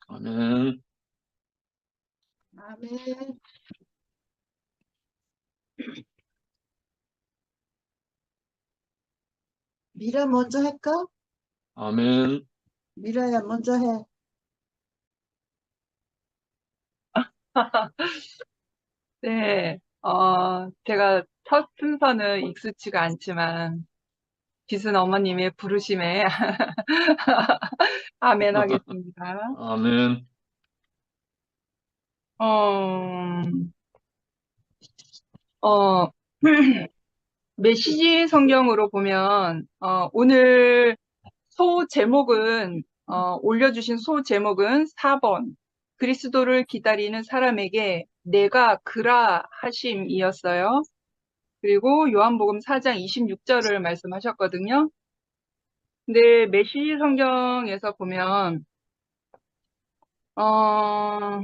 아멘. 아멘. 미라 먼저 할까? 아멘. 미라야 먼저 해. 네, 제가 첫 순서는 익숙치가 않지만, 기순 어머님의 부르심에 아멘 하겠습니다. 아멘. 어, 어, 메시지 성경으로 보면, 오늘 제목은, 올려주신 제목은 4번. 그리스도를 기다리는 사람에게 내가 그라 하심이었어요. 그리고 요한복음 4장 26절을 말씀하셨거든요. 근데 메시지 성경에서 보면, 어,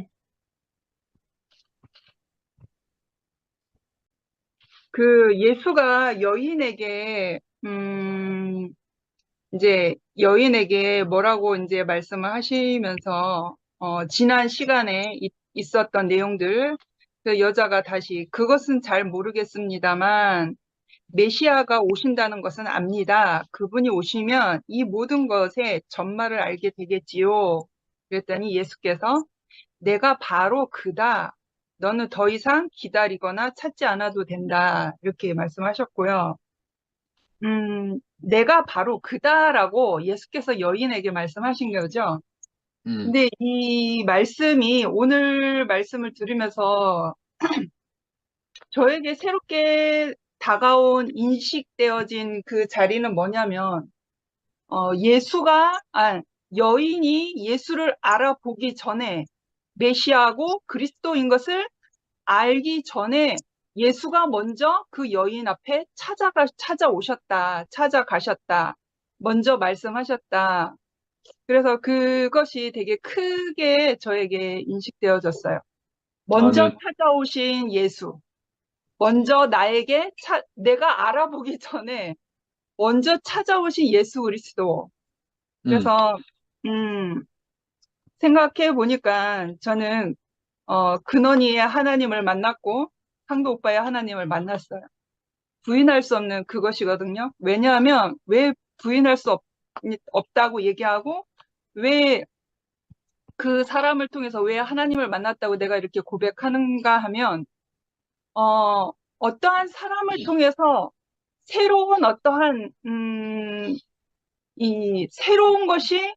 그 예수가 여인에게, 이제 여인에게 뭐라고 이제 말씀을 하시면서, 지난 시간에 있었던 내용들, 그 여자가 다시 그것은 잘 모르겠습니다만, 메시아가 오신다는 것은 압니다. 그분이 오시면 이 모든 것의 전말을 알게 되겠지요. 그랬더니 예수께서 내가 바로 그다. 너는 더 이상 기다리거나 찾지 않아도 된다. 이렇게 말씀하셨고요. 내가 바로 그다라고 예수께서 여인에게 말씀하신 거죠. 음, 근데 이 말씀이 오늘 말씀을 들으면서 저에게 새롭게 다가온 인식되어진 그 자리는 뭐냐면, 여인이 예수를 알아보기 전에 메시아고 그리스도인 것을 알기 전에 예수가 먼저 그 여인 앞에 찾아가셨다. 먼저 말씀하셨다. 그래서 그것이 되게 크게 저에게 인식되어졌어요. 먼저 아멘. 찾아오신 예수. 먼저 내가 알아보기 전에 먼저 찾아오신 예수 그리스도. 음, 그래서, 음, 생각해 보니까 저는, 근원이의 하나님을 만났고, 상도 오빠의 하나님을 만났어요. 부인할 수 없는 그것이거든요. 왜냐하면, 왜 부인할 수 없다고 얘기하고, 왜 그 사람을 통해서 왜 하나님을 만났다고 내가 이렇게 고백하는가 하면, 어떠한 사람을 통해서 새로운 이 새로운 것이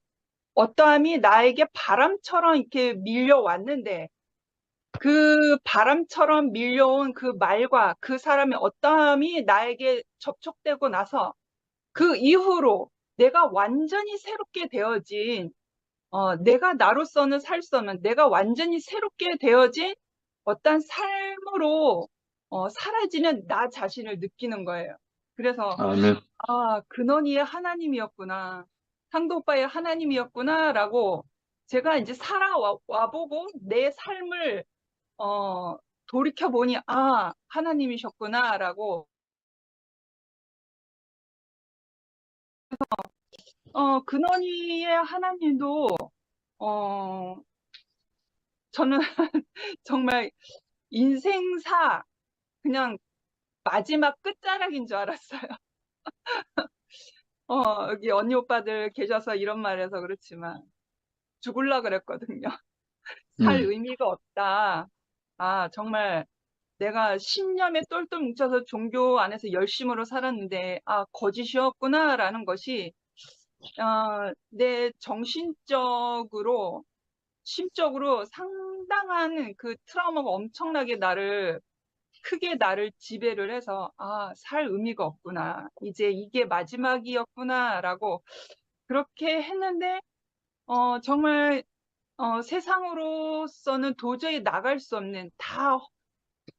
어떠함이 나에게 바람처럼 이렇게 밀려왔는데 그 바람처럼 밀려온 그 말과 그 사람의 어떠함이 나에게 접촉되고 나서 그 이후로 내가 완전히 새롭게 되어진 내가 나로서는 살 수 없는 내가 완전히 새롭게 되어진 어떤 삶으로 사라지는 나 자신을 느끼는 거예요. 그래서 아멘. 근원이의 하나님이었구나. 상도 오빠의 하나님이었구나라고 제가 이제 살아와보고 내 삶을 돌이켜보니 하나님이셨구나라고 근원이의 하나님도 어, 저는 정말 인생사 그냥 마지막 끝자락인 줄 알았어요. 여기 언니 오빠들 계셔서 이런 말해서 그렇지만 죽을라 그랬거든요. 살 음, 의미가 없다. 정말 내가 신념에 똘똘 뭉쳐서 종교 안에서 열심으로 살았는데, 거짓이었구나라는 것이, 내 정신적으로, 심적으로 상당한 그 트라우마가 엄청나게 크게 나를 지배를 해서, 살 의미가 없구나. 이제 이게 마지막이었구나라고 그렇게 했는데, 정말, 세상으로서는 도저히 나갈 수 없는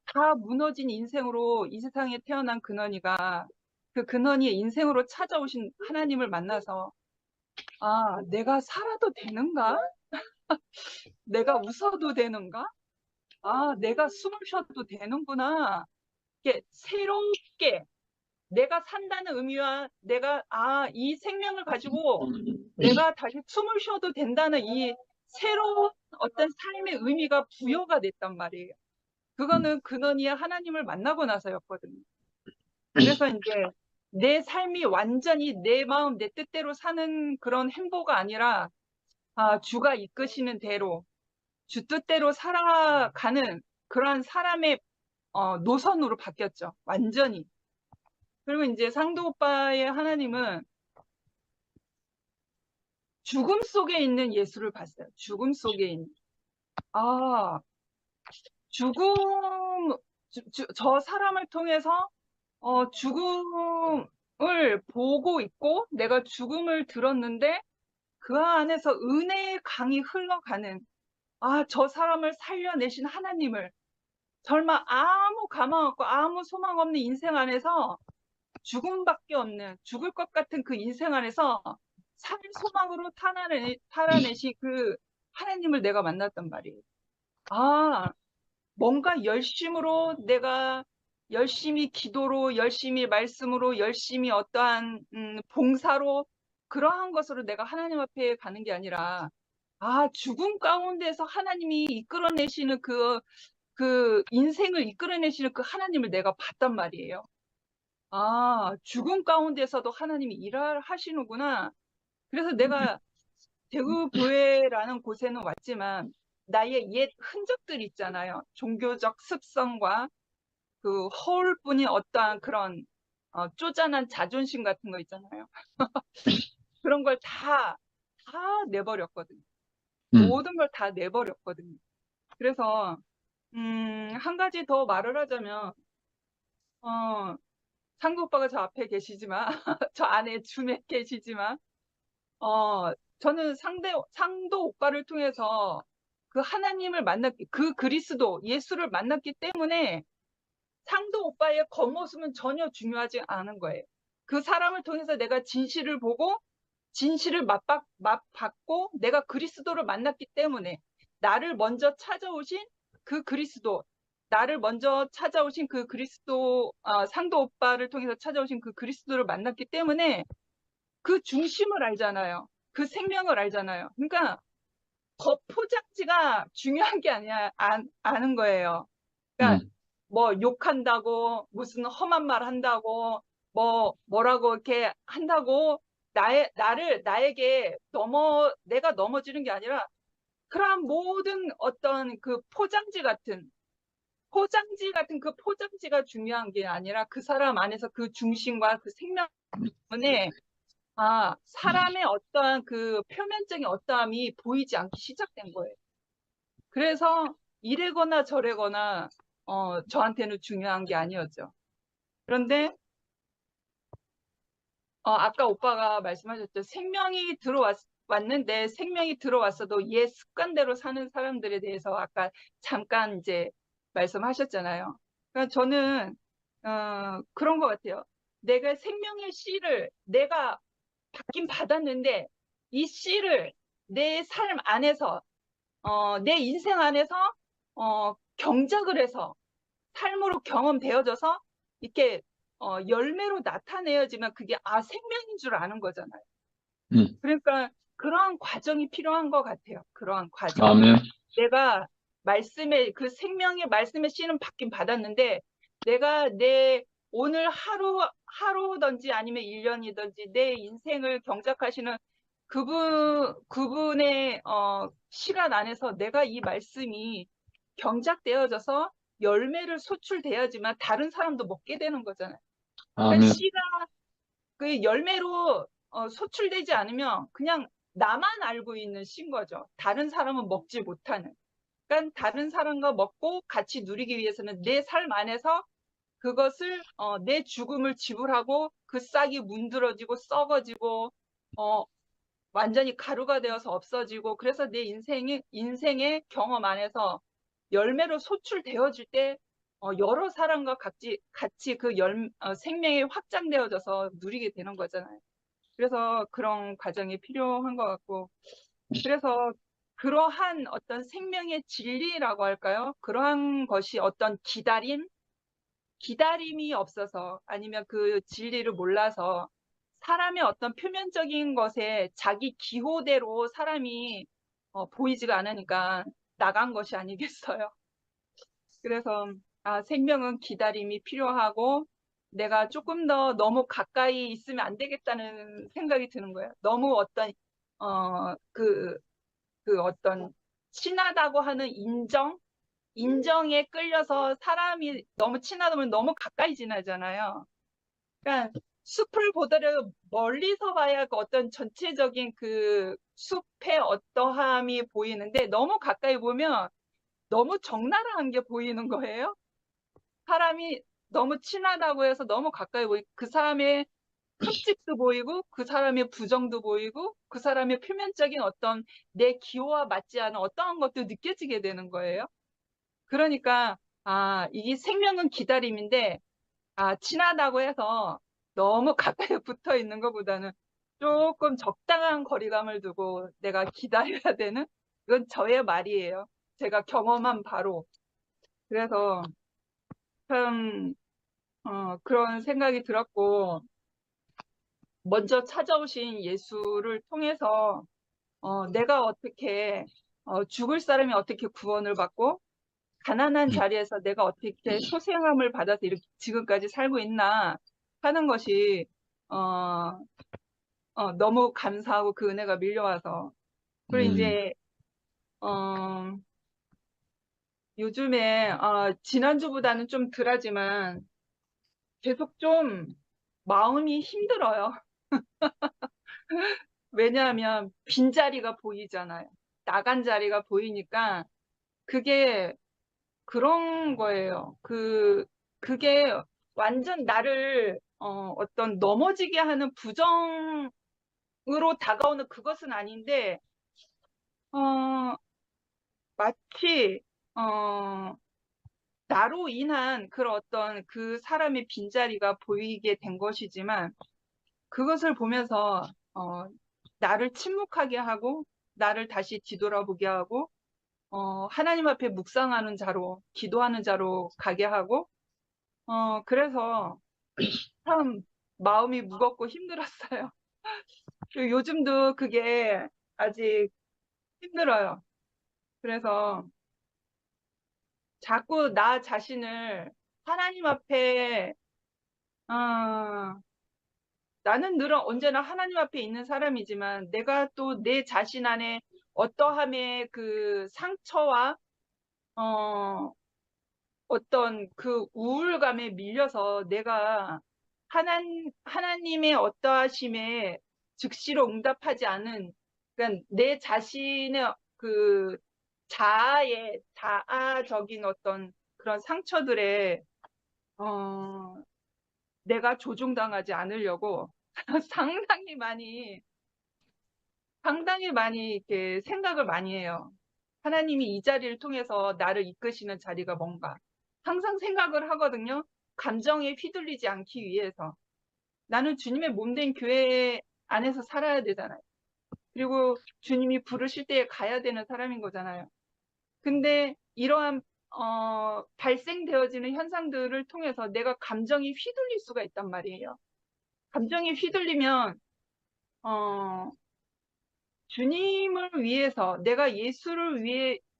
다 무너진 인생으로 이 세상에 태어난 근원이가 그 근원이의 인생으로 찾아오신 하나님을 만나서 내가 살아도 되는가? 내가 웃어도 되는가? 내가 숨을 쉬어도 되는구나. 이게 새롭게 내가 산다는 의미와 이 생명을 가지고 내가 다시 숨을 쉬어도 된다는 이 새로운 어떤 삶의 의미가 부여가 됐단 말이에요. 그거는 근원이 하나님을 만나고 나서였거든요. 그래서 이제 내 삶이 완전히 내 마음, 내 뜻대로 사는 그런 행보가 아니라 주가 이끄시는 대로 주 뜻대로 살아가는 그런 사람의 노선으로 바뀌었죠. 완전히. 그리고 이제 상도 오빠의 하나님은 죽음 속에 있는 예수를 봤어요. 죽음 속에 있는. 죽음, 저 사람을 통해서 죽음을 보고 있고 내가 죽음을 들었는데 그 안에서 은혜의 강이 흘러가는 저 사람을 살려내신 하나님을 정말 아무 가망 없고 아무 소망 없는 인생 안에서 죽음밖에 없는 죽을 것 같은 그 인생 안에서 살 소망으로 탈환내신 그 하나님을 내가 만났단 말이에요. 뭔가 열심으로 내가 열심히 기도로 열심히 말씀으로 열심히 어떠한 봉사로 그러한 것으로 내가 하나님 앞에 가는 게 아니라 죽음 가운데서 하나님이 이끌어내시는 그 인생을 이끌어내시는 그 하나님을 내가 봤단 말이에요. 죽음 가운데서도 하나님이 일하시는구나. 그래서 내가 대구교회라는 곳에는 왔지만 나의 옛 흔적들 있잖아요. 종교적 습성과 그 허울뿐인 어떠한 그런 쪼잔한 자존심 같은 거 있잖아요. 그런 걸 다 내버렸거든요. 모든 걸 다 내버렸거든요. 그래서 한 가지 더 말을 하자면 상구 오빠가 저 앞에 계시지만 저 안에 줌에 계시지만 저는 상도 오빠를 통해서 그 하나님을 만났기, 그 그리스도, 예수를 만났기 때문에 상도 오빠의 겉모습은 전혀 중요하지 않은 거예요. 그 사람을 통해서 내가 진실을 보고 진실을 맛봤고 내가 그리스도를 만났기 때문에 나를 먼저 찾아오신 그 그리스도, 나를 먼저 찾아오신 그 그리스도, 상도 오빠를 통해서 찾아오신 그 그리스도를 만났기 때문에 그 중심을 알잖아요. 그 생명을 알잖아요. 그러니까 겉포장지가 중요한 게 아니야, 아는 거예요. 그러니까 뭐 욕한다고 무슨 험한 말 한다고 뭐라고 이렇게 한다고 나에게 내가 넘어지는 게 아니라 그러한 모든 어떤 그 포장지 같은 그 포장지가 중요한 게 아니라 그 사람 안에서 그 중심과 그 생명 때문에 사람의 어떠한 그 표면적인 어떠함이 보이지 않기 시작된 거예요. 그래서 이래거나 저래거나 저한테는 중요한 게 아니었죠. 그런데 아까 오빠가 말씀하셨죠. 생명이 들어왔는데 생명이 들어왔어도 옛 습관대로 사는 사람들에 대해서 아까 잠깐 이제 말씀하셨잖아요. 그러니까 저는 그런 것 같아요. 내가 생명의 씨를 내가 받긴 받았는데 이 씨를 내 삶 안에서 내 인생 안에서 경작을 해서 삶으로 경험되어져서 이렇게 열매로 나타내어지면 그게 생명인 줄 아는 거잖아요. 그러니까 그러한 과정이 필요한 것 같아요. 그러한 과정. 아멘. 내가 그 생명의 말씀의 씨는 받긴 받았는데 내가 내 오늘 하루든지 아니면 1년이든지 내 인생을 경작하시는 그분의 시간 안에서 내가 이 말씀이 경작되어져서 열매를 소출돼야지만 다른 사람도 먹게 되는 거잖아요. 그러니까 아멘. 씨가 그 열매로 소출되지 않으면 그냥 나만 알고 있는 씨인 거죠. 다른 사람은 먹지 못하는. 그러니까 다른 사람과 먹고 같이 누리기 위해서는 내 삶 안에서 그것을 내 죽음을 지불하고 그 싹이 문드러지고 썩어지고 완전히 가루가 되어서 없어지고 그래서 내 인생의 경험 안에서 열매로 소출되어질 때 여러 사람과 같이 그 생명이 확장되어져서 누리게 되는 거잖아요. 그래서 그런 과정이 필요한 것 같고 그래서 그러한 어떤 생명의 진리라고 할까요? 그러한 것이 어떤 기다림이 없어서 아니면 그 진리를 몰라서 사람의 어떤 표면적인 것에 자기 기호대로 사람이 보이지가 않으니까 나간 것이 아니겠어요. 그래서 생명은 기다림이 필요하고 내가 조금 더 너무 가까이 있으면 안 되겠다는 생각이 드는 거예요. 너무 어떤 그 어떤 친하다고 하는 인정에 끌려서 사람이 너무 친하다면 너무 가까이 지나잖아요. 그러니까 숲을 보더라도 멀리서 봐야 그 어떤 전체적인 그 숲의 어떠함이 보이는데 너무 가까이 보면 너무 적나라한 게 보이는 거예요. 사람이 너무 친하다고 해서 너무 가까이 보이고 그 사람의 흠집도 보이고 그 사람의 부정도 보이고 그 사람의 표면적인 어떤 내 기호와 맞지 않은 어떠한 것도 느껴지게 되는 거예요. 그러니까 이게 생명은 기다림인데 친하다고 해서 너무 가까이 붙어 있는 것보다는 조금 적당한 거리감을 두고 내가 기다려야 되는 이건 저의 말이에요. 제가 경험한 바로. 그래서 참 그런 생각이 들었고 먼저 찾아오신 예수를 통해서 내가 어떻게 죽을 사람이 어떻게 구원을 받고 가난한 자리에서 내가 어떻게 소생함을 받아서 이렇게 지금까지 살고 있나 하는 것이 너무 감사하고 그 은혜가 밀려와서 그리고 이제 요즘에 지난주보다는 좀 덜하지만 계속 좀 마음이 힘들어요. 왜냐하면 빈자리가 보이잖아요. 나간 자리가 보이니까 그게 그런 거예요. 그게 완전 나를 어떤 넘어지게 하는 부정으로 다가오는 그것은 아닌데 마치 나로 인한 그런 어떤 그 사람의 빈자리가 보이게 된 것이지만 그것을 보면서 나를 침묵하게 하고 나를 다시 뒤돌아보게 하고 하나님 앞에 묵상하는 자로 기도하는 자로 가게 하고 그래서 참 마음이 무겁고 힘들었어요. 그리고 요즘도 그게 아직 힘들어요. 그래서 자꾸 나 자신을 하나님 앞에 나는 늘 언제나 하나님 앞에 있는 사람이지만 내가 또 내 자신 안에 어떠함의 그 상처와 어떤 그 우울감에 밀려서 내가 하나님의 어떠하심에 즉시로 응답하지 않은 그러니까 내 자신의 그 자아적인 어떤 그런 상처들에 내가 조종당하지 않으려고 상당히 많이 이렇게 생각을 많이 해요. 하나님이 이 자리를 통해서 나를 이끄시는 자리가 뭔가 항상 생각을 하거든요. 감정에 휘둘리지 않기 위해서. 나는 주님의 몸된 교회 안에서 살아야 되잖아요. 그리고 주님이 부르실 때에 가야 되는 사람인 거잖아요. 근데 이러한 발생되어지는 현상들을 통해서 내가 감정이 휘둘릴 수가 있단 말이에요. 감정이 휘둘리면 주님을 위해서 내가 예수를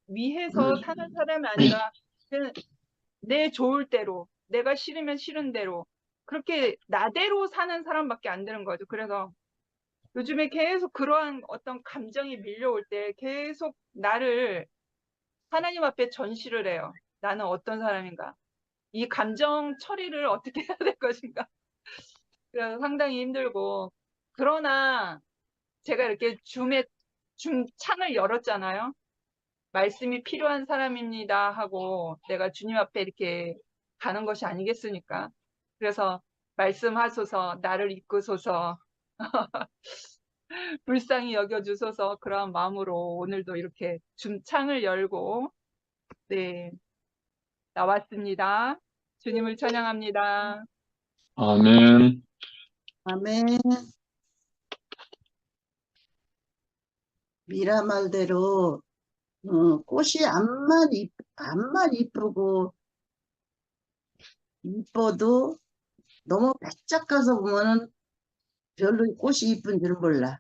위해서 사는 사람이 아니라 그냥 내 좋을 대로 내가 싫으면 싫은 대로 그렇게 나대로 사는 사람밖에 안 되는 거죠. 그래서 요즘에 계속 그러한 어떤 감정이 밀려올 때 계속 나를 하나님 앞에 전시를 해요. 나는 어떤 사람인가? 이 감정 처리를 어떻게 해야 될 것인가? 그래서 상당히 힘들고 그러나 제가 이렇게 창을 열었잖아요. 말씀이 필요한 사람입니다 하고 내가 주님 앞에 이렇게 가는 것이 아니겠습니까? 그래서 말씀하소서, 나를 이끄소서, 불쌍히 여겨주소서 그런 마음으로 오늘도 이렇게 창을 열고 네 나왔습니다. 주님을 찬양합니다. 아멘. 아멘. 미라 말대로 꽃이 암만 이쁘고 이뻐도 너무 바짝 가서 보면은 별로 꽃이 이쁜 줄 몰라.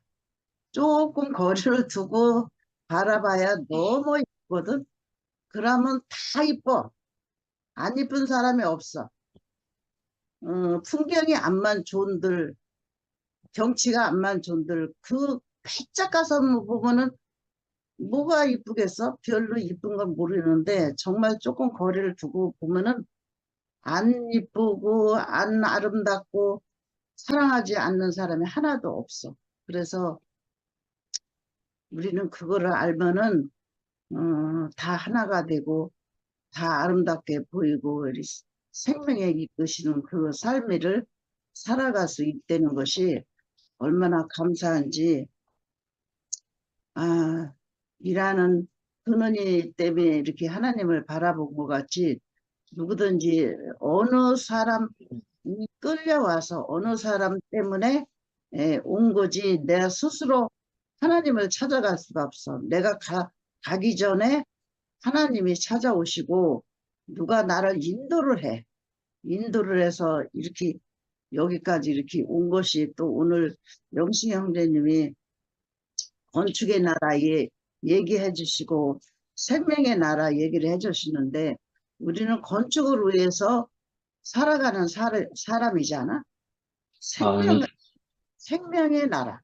조금 거리를 두고 바라봐야 너무 이쁘거든. 그러면 다 이뻐. 안 이쁜 사람이 없어. 풍경이 암만 좋은들, 경치가 암만 좋은들, 그 살짝 가서 보면은 뭐가 이쁘겠어? 별로 이쁜 건 모르는데 정말 조금 거리를 두고 보면은 안 이쁘고 안 아름답고 사랑하지 않는 사람이 하나도 없어. 그래서 우리는 그거를 알면은 다 하나가 되고 다 아름답게 보이고 생명에 이끄시는 그 삶을 살아갈 수 있다는 것이 얼마나 감사한지. 아, 일하는 근원이 때문에 이렇게 하나님을 바라본 것 같이 누구든지 어느 사람이 끌려와서 어느 사람 때문에 온 거지 내가 스스로 하나님을 찾아갈 수가 없어. 내가 가기 전에 하나님이 찾아오시고 누가 나를 인도를 해. 인도를 해서 이렇게 여기까지 이렇게 온 것이 또 오늘 영식 형제님이 건축의 나라 얘기해 주시고 생명의 나라 얘기를 해 주시는데 우리는 건축을 위해서 살아가는 사람이잖아. 아멘. 생명의 나라.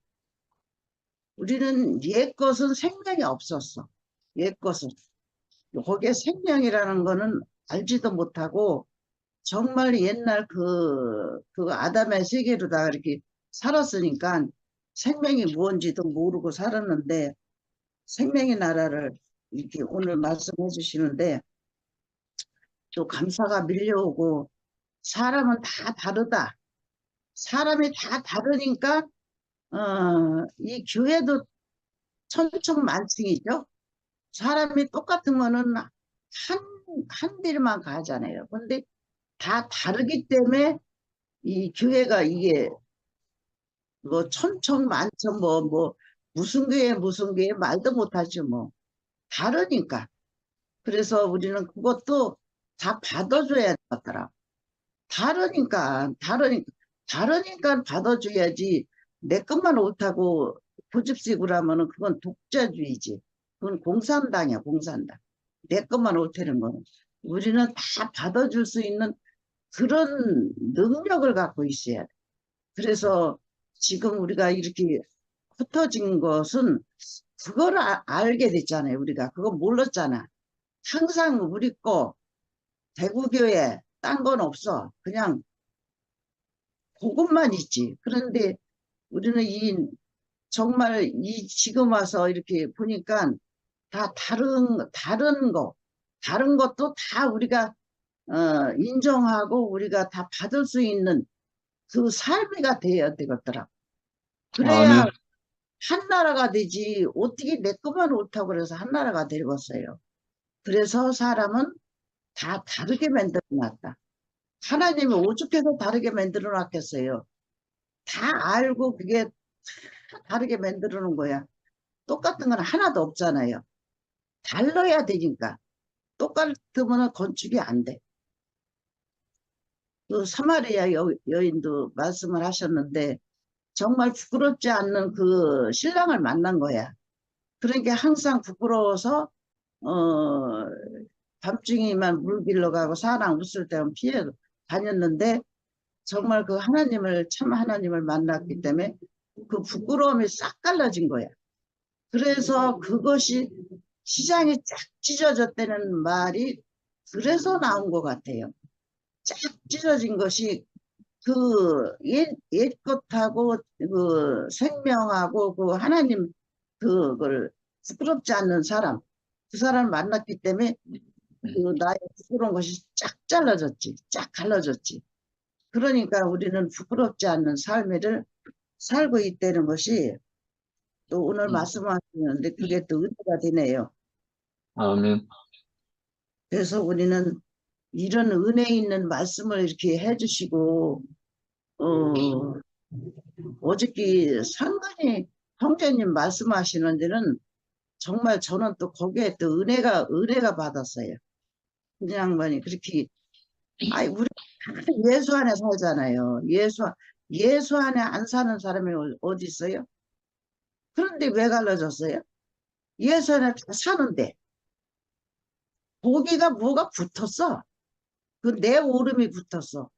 우리는 옛 것은 생명이 없었어. 옛 것은. 거기에 생명이라는 거는 알지도 못하고 정말 옛날 그 아담의 세계로다 이렇게 살았으니까 생명이 무언지도 모르고 살았는데 생명의 나라를 이렇게 오늘 말씀해 주시는데 또 감사가 밀려오고 사람은 다 다르다. 사람이 다 다르니까 이 교회도 천층만층이죠. 사람이 똑같은 거는 한 길만 가잖아요. 근데 다 다르기 때문에 이 교회가 이게 뭐 천천만천 뭐 무슨 교회 말도 못하죠 뭐. 다르니까. 그래서 우리는 그것도 다 받아줘야 되더라. 다르니까 받아줘야지. 내 것만 옳다고 고집시고 하면은 그건 독자주의지. 그건 공산당이야, 공산당. 내 것만 옳다는 거는. 우리는 다 받아줄 수 있는 그런 능력을 갖고 있어야 돼. 그래서 지금 우리가 이렇게 흩어진 것은 그걸 알게 됐잖아요. 우리가 그거 몰랐잖아. 항상 우리 거 대구교회 딴 건 없어. 그냥 그것만 있지. 그런데 우리는 정말 지금 와서 이렇게 보니까 다 다른 것도 다 우리가 인정하고 우리가 다 받을 수 있는 그 삶이가 되어야 되겠더라. 그래야 아멘. 한 나라가 되지. 어떻게 내 것만 옳다고 그래서 한 나라가 되겠어요. 그래서 사람은 다 다르게 만들어 놨다. 하나님이 오죽해서 다르게 만들어 놨겠어요. 다 알고 그게 다 다르게 만들어 놓은 거야. 똑같은 건 하나도 없잖아요. 달라야 되니까. 똑같으면 건축이 안 돼. 그 사마리아 여인도 말씀을 하셨는데 정말 부끄럽지 않는 그 신랑을 만난 거야. 그러니까 항상 부끄러워서 밤중이만 물 길러 가고 사랑 웃을 때는 피해 다녔는데 정말 그 참 하나님을 만났기 때문에 그 부끄러움이 싹 갈라진 거야. 그래서 그것이 시장이 쫙 찢어졌다는 말이 그래서 나온 것 같아요. 쫙 찢어진 것이 그 옛 것하고 그 생명하고 그 하나님 그걸 부끄럽지 않는 사람 그 사람을 만났기 때문에 그 나의 부끄러운 것이 쫙 잘라졌지. 쫙 갈라졌지. 그러니까 우리는 부끄럽지 않는 삶을 살고 있다는 것이 또 오늘 말씀하시는데 그게 또 은혜가 되네요. 아멘. 그래서 우리는 이런 은혜 있는 말씀을 이렇게 해주시고 어저께 상관이 형제님 말씀하시는 데는 정말 저는 또 거기에 또 은혜가 받았어요. 그냥 많이 그렇게 우리 다 예수 안에 살잖아요. 예수 안에 안 사는 사람이 어디 있어요? 그런데 왜 갈라졌어요? 예산에 다 사는데 거기가 뭐가 붙었어. 그 내 오름이 붙었어.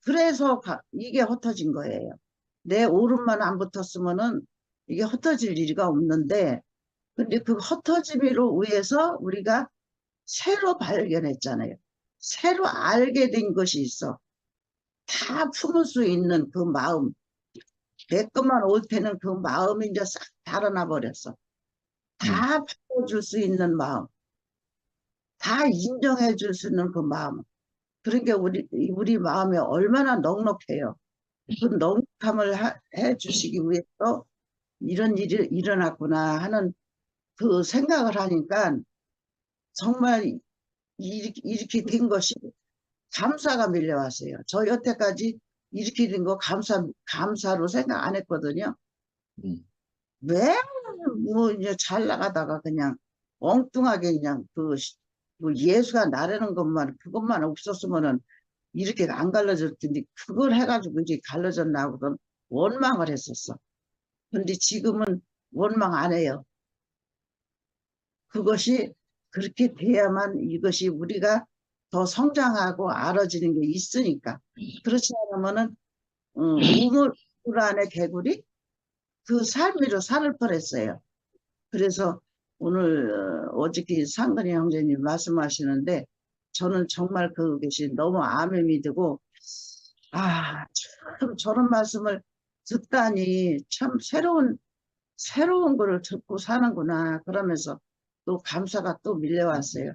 그래서 이게 흩어진 거예요. 내 오름만 안 붙었으면은 이게 흩어질 일이가 없는데, 근데 그 흩어짐으로 의해서 우리가 새로 발견했잖아요. 새로 알게 된 것이 있어. 다 품을 수 있는 그 마음, 내 것만 올 때는 그 마음이 이제 싹 달아나 버렸어. 음, 다 받아줄 수 있는 마음, 다 인정해 줄 수 있는 그 마음. 그러니까 우리 마음이 얼마나 넉넉해요. 그 넉넉함을 해 주시기 위해서 이런 일이 일어났구나 하는 그 생각을 하니까 정말 이렇게 된 것이 감사가 밀려왔어요. 저 여태까지 이렇게 된 거 감사로 생각 안 했거든요. 음, 왜, 뭐, 이제 잘 나가다가 그냥 엉뚱하게 그냥 그 예수가 나르는 그것만 없었으면은 이렇게 안 갈라질 텐데, 그걸 해가지고 이제 갈라졌나 하고는 원망을 했었어. 근데 지금은 원망 안 해요. 그것이 그렇게 돼야만 이것이 우리가 더 성장하고 알아지는 게 있으니까. 그렇지 않으면은, 우물 안에 개구리? 그 삶으로 살을 뻔했어요. 그래서 오늘 어저께 상근이 형제님 말씀하시는데 저는 정말 그것이 너무 암에 들고 참 저런 말씀을 듣다니 참 새로운 거를 듣고 사는구나 그러면서 또 감사가 또 밀려왔어요.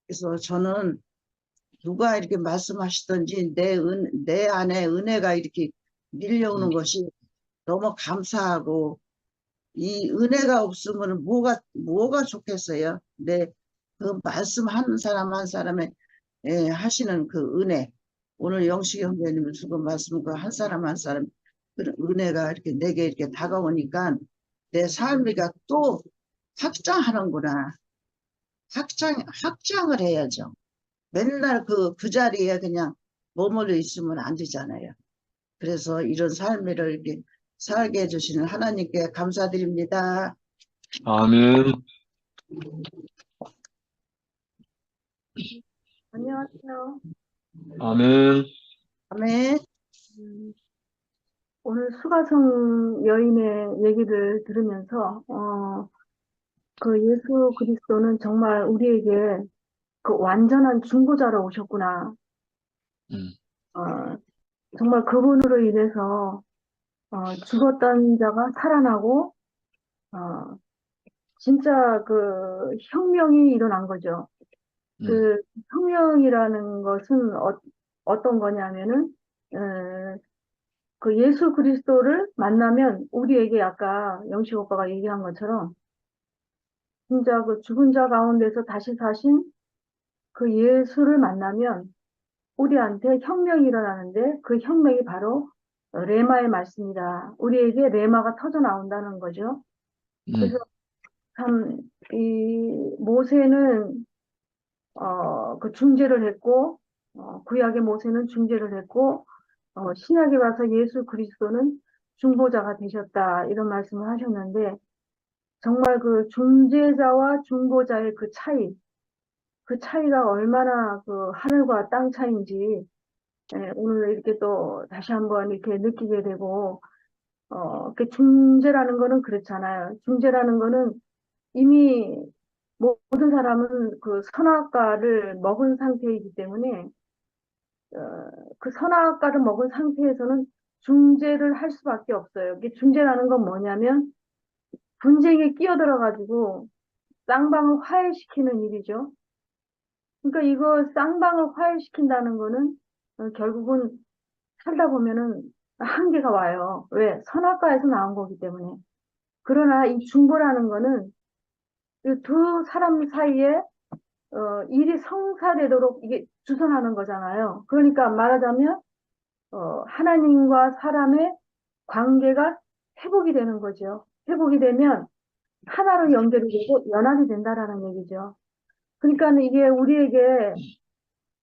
그래서 저는 누가 이렇게 말씀하시든지 내 안에 은혜가 이렇게 밀려오는 것이 너무 감사하고 이 은혜가 없으면 뭐가 좋겠어요? 그 말씀하는 사람 한 사람의 하시는 그 은혜. 오늘 영식 형제님 수고 말씀 그 한 사람 한 사람 그 은혜가 이렇게 내게 이렇게 다가오니까 내 삶이가 또 확장하는구나. 확장을 해야죠. 맨날 그 자리에 그냥 머물러 있으면 안 되잖아요. 그래서 이런 삶을 이렇게 살게 해주시는 하나님께 감사드립니다. 아멘. 안녕하세요. 아멘. 아멘. 음, 오늘 수가성 여인의 얘기를 들으면서, 그 예수 그리스도는 정말 우리에게 그 완전한 중보자로 오셨구나. 음, 어, 정말 그분으로 인해서, 죽었던 자가 살아나고, 어, 진짜 그 혁명이 일어난 거죠. 음, 그 혁명이라는 것은 어떤 거냐면은, 어, 그 예수 그리스도를 만나면 우리에게 아까 영식 오빠가 얘기한 것처럼 진짜 그 죽은 자 가운데서 다시 사신 그 예수를 만나면 우리한테 혁명이 일어나는데 그 혁명이 바로 레마의 말씀이다. 우리에게 레마가 터져 나온다는 거죠. 그래서 음, 참, 모세는, 그 중재를 했고, 구약의 모세는 중재를 했고, 신약에 와서 예수 그리스도는 중보자가 되셨다. 이런 말씀을 하셨는데, 정말 그 중재자와 중보자의 그 차이가 얼마나 그 하늘과 땅 차이인지, 오늘 이렇게 또 다시 한번 이렇게 느끼게 되고, 그 중재라는 거는 그렇잖아요. 중재라는 거는 이미 모든 사람은 그 선악과를 먹은 상태이기 때문에, 그 선악과를 먹은 상태에서는 중재를 할 수밖에 없어요. 이게 중재라는 건 뭐냐면, 분쟁에 끼어들어가지고 쌍방을 화해시키는 일이죠. 그러니까 이거 쌍방을 화해시킨다는 거는 결국은 살다 보면은 한계가 와요. 왜? 선악과에서 나온 거기 때문에. 그러나 이 중보라는 거는 그 두 사람 사이에 일이 성사되도록 이게 주선하는 거잖아요. 그러니까 말하자면 하나님과 사람의 관계가 회복이 되는 거죠. 회복이 되면 하나로 연결이 되고 연합이 된다라는 얘기죠. 그러니까 이게 우리에게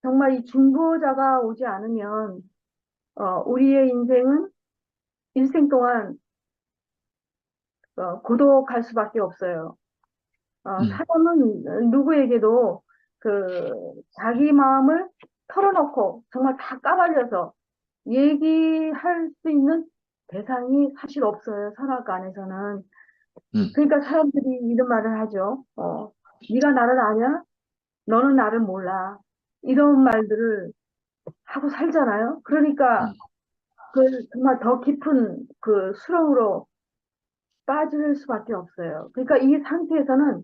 정말 이 중보자가 오지 않으면 우리의 인생은 일생 동안 고독할 수밖에 없어요. 사람은 누구에게도 자기 마음을 털어놓고 정말 다 까발려서 얘기할 수 있는 대상이 사실 없어요. 선악과 안에서는. 그러니까 사람들이 이런 말을 하죠. 네가 나를 아냐? 너는 나를 몰라. 이런 말들을 하고 살잖아요. 그러니까 정말 더 깊은 수렁으로 빠질 수밖에 없어요. 그러니까 이 상태에서는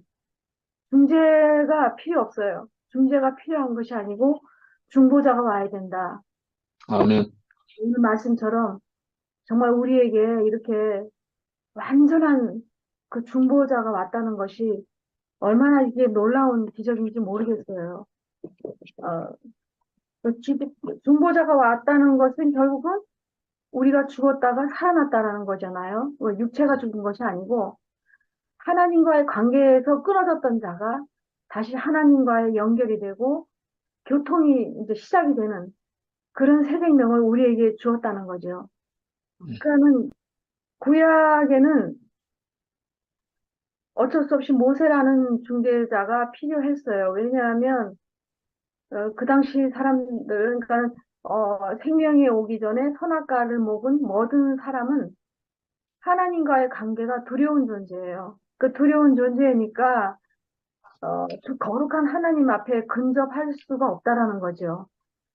중재가 필요 없어요. 중재가 필요한 것이 아니고 중보자가 와야 된다. 아멘. 오늘 말씀처럼 정말 우리에게 이렇게 완전한 그 중보자가 왔다는 것이 얼마나 이게 놀라운 기적인지 모르겠어요. 어, 중보자가 왔다는 것은 결국은 우리가 죽었다가 살아났다라는 거잖아요. 육체가 죽은 것이 아니고 하나님과의 관계에서 끊어졌던 자가 다시 하나님과의 연결이 되고 교통이 이제 시작이 되는 그런 새 생명을 우리에게 주었다는 거죠. 그러니까는 구약에는 어쩔 수 없이 모세라는 중재자가 필요했어요. 왜냐하면 그 당시 사람들은 그러니까 생명이 오기 전에 선악과를 먹은 모든 사람은 하나님과의 관계가 두려운 존재예요. 그 두려운 존재니까 그 거룩한 하나님 앞에 근접할 수가 없다라는 거죠.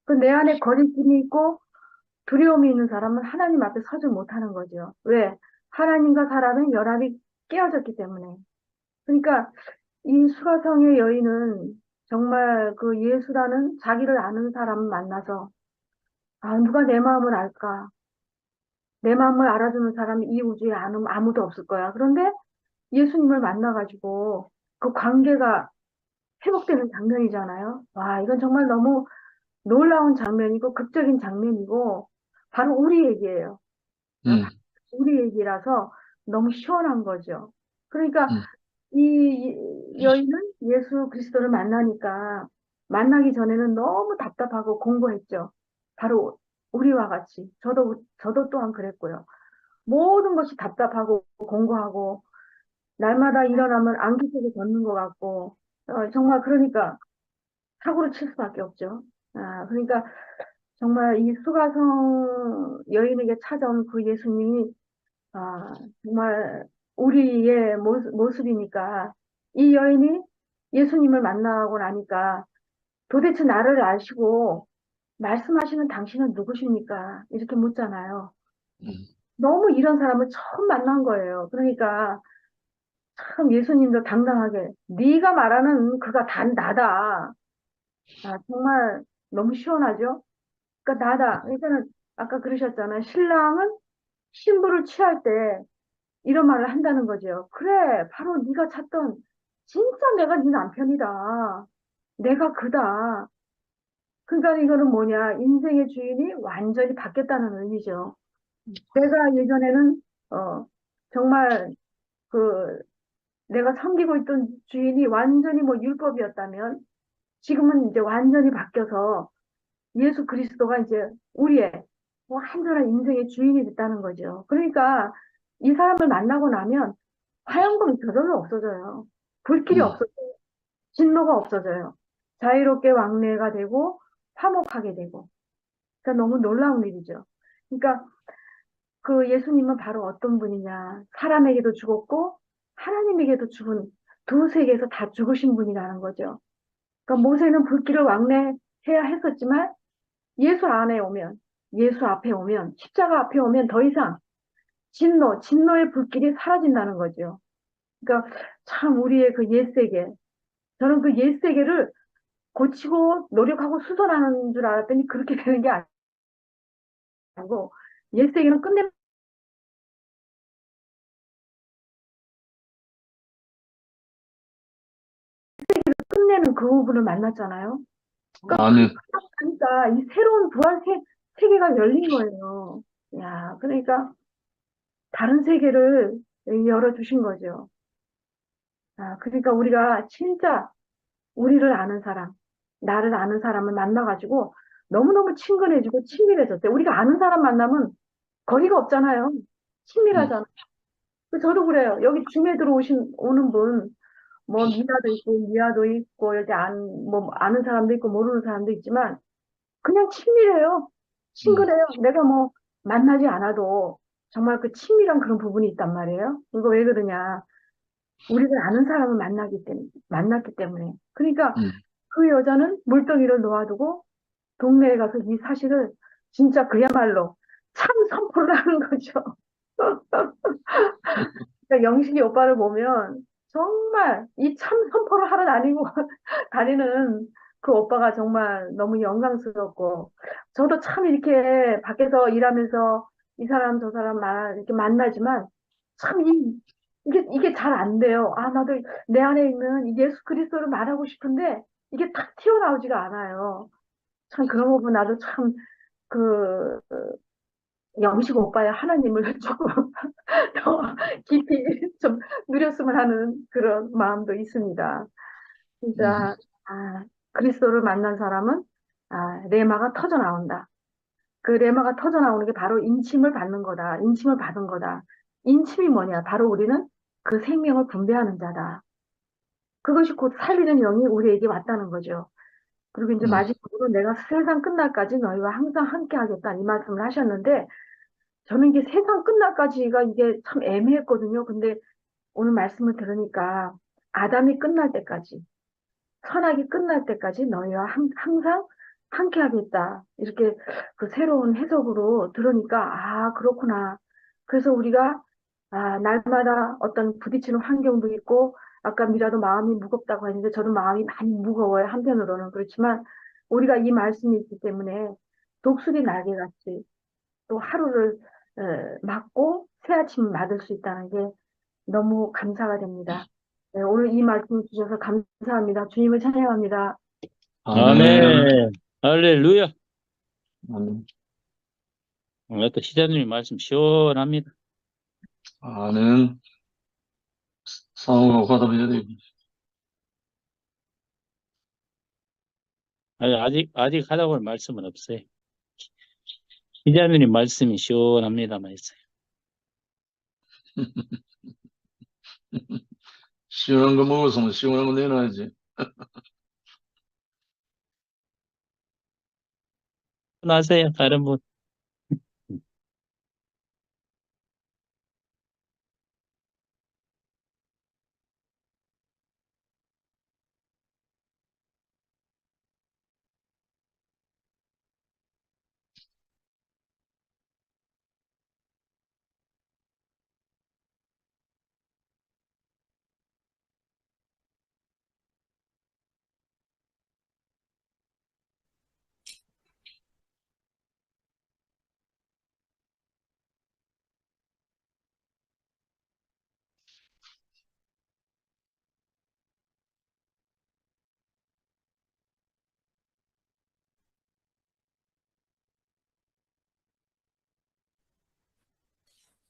그 내 안에 거리낌이 있고 두려움이 있는 사람은 하나님 앞에 서지 못하는 거죠. 왜? 하나님과 사람의 연합이 깨어졌기 때문에. 그러니까 이 수가성의 여인은 정말 그 예수라는 자기를 아는 사람을 만나서 누가 내 마음을 알까? 내 마음을 알아주는 사람이 이 우주에 아무도 없을 거야. 그런데 예수님을 만나가지고 그 관계가 회복되는 장면이잖아요. 와, 이건 정말 너무 놀라운 장면이고 극적인 장면이고 바로 우리 얘기예요. 우리 얘기라서 너무 시원한 거죠. 그러니까 이 여인은 예수 그리스도를 만나니까 만나기 전에는 너무 답답하고 공고했죠. 바로 우리와 같이 저도 또한 그랬고요. 모든 것이 답답하고 공고하고 날마다 일어나면 안개 속에 걷는 것 같고 정말 그러니까 사고를 칠 수밖에 없죠. 그러니까 정말 이 수가성 여인에게 찾아온 그 예수님이 정말 우리의 모습이니까 이 여인이 예수님을 만나고 나니까 도대체 나를 아시고 말씀하시는 당신은 누구십니까? 이렇게 묻잖아요. 너무 이런 사람을 처음 만난 거예요. 그러니까 참 예수님도 당당하게 네가 말하는 그가 단 나다. 정말 너무 시원하죠? 그러니까 나다. 그러니까는 아까 그러셨잖아요. 신랑은 신부를 취할 때 이런 말을 한다는 거죠. 그래, 바로 네가 찾던 진짜 내가 네 남편이다. 내가 그다. 그러니까 이거는 뭐냐? 인생의 주인이 완전히 바뀌었다는 의미죠. 내가 예전에는 정말 그 내가 섬기고 있던 주인이 완전히 뭐 율법이었다면 지금은 이제 완전히 바뀌어서 예수 그리스도가 이제 우리의 완전한 인생의 주인이 됐다는 거죠. 그러니까 이 사람을 만나고 나면 화영금이 저절로 없어져요. 불길이 없어져요. 진노가 없어져요. 자유롭게 왕래가 되고 화목하게 되고. 그러니까 너무 놀라운 일이죠. 그러니까 그 예수님은 바로 어떤 분이냐. 사람에게도 죽었고 하나님에게도 죽은 두 세계에서 다 죽으신 분이라는 거죠. 그러니까 모세는 불길을 왕래해야 했었지만 예수 안에 오면, 예수 앞에 오면, 십자가 앞에 오면 더 이상 진노의 불길이 사라진다는 거죠. 그러니까 참 우리의 그 옛세계, 저는 그 옛세계를 고치고 노력하고 수선하는 줄 알았더니 그렇게 되는 게 아니고 옛세계는 끝내는 그 부분을 만났잖아요. 그러니까 이 새로운 부활 세계가 열린 거예요. 야, 그러니까 다른 세계를 열어주신 거죠. 그러니까 우리가 진짜 우리를 아는 사람, 나를 아는 사람을 만나가지고 너무너무 친근해지고 친밀해졌대. 우리가 아는 사람 만나면 거리가 없잖아요. 친밀하잖아요. 저도 그래요. 여기 줌에 오는 분, 뭐 미나도 있고 미아도 있고 여기 뭐 아는 사람도 있고 모르는 사람도 있지만 그냥 친밀해요. 친근해요. 내가 뭐 만나지 않아도 정말 그 친밀한 그런 부분이 있단 말이에요. 이거 왜 그러냐? 우리가 아는 사람을 만났기 때문에. 그러니까 음, 그 여자는 물동이를 놓아두고 동네에 가서 이 사실을 진짜 그야말로 참 선포를 하는 거죠. 그러니까 영식이 오빠를 보면 정말 이 참 선포를 하러 다니는 그 오빠가 정말 너무 영광스럽고 저도 참 이렇게 밖에서 일하면서 이 사람 저 사람 이렇게 만나지만 참 이게 잘 안 돼요. 아, 나도 내 안에 있는 이 예수 그리스도를 말하고 싶은데 이게 탁 튀어나오지가 않아요. 참 그런 거 보면 나도 참 그 영식 오빠의 하나님을 조금 더 깊이 좀 누렸으면 하는 그런 마음도 있습니다. 음, 진짜 그리스도를 만난 사람은 레마가 터져 나온다. 그 레마가 터져 나오는 게 바로 인침을 받는 거다. 인침을 받은 거다. 인침이 뭐냐? 바로 우리는 그 생명을 분배하는 자다. 그것이 곧 살리는 영이 우리에게 왔다는 거죠. 그리고 이제 음, 마지막으로 내가 세상 끝날까지 너희와 항상 함께 하겠다 이 말씀을 하셨는데 저는 이게 세상 끝날까지가 이게 참 애매했거든요. 근데 오늘 말씀을 들으니까 아담이 끝날 때까지 선악이 끝날 때까지 너희와 항상 함께 하겠다. 이렇게 그 새로운 해석으로 들으니까 그렇구나. 그래서 우리가 날마다 어떤 부딪히는 환경도 있고 아까 미라도 마음이 무겁다고 했는데 저도 마음이 많이 무거워요. 한편으로는 그렇지만 우리가 이 말씀이 있기 때문에 독수리 날개같이 또 하루를 맞고 새 아침 맞을 수 있다는 게 너무 감사가 됩니다. 네, 오늘 이 말씀 주셔서 감사합니다. 주님을 찬양합니다. 아멘. 아멘. 할렐루야. 아멘. 오늘 또 시자님의 말씀 시원합니다. 아멘. 상호가 받아줘야 되고. 아직 하라고 할 말씀은 없어요. 시자님의 말씀이 시원합니다만 있어요. 시원한 거 먹었으면 시원한 거 내놔야지. 나세요, 다른 분.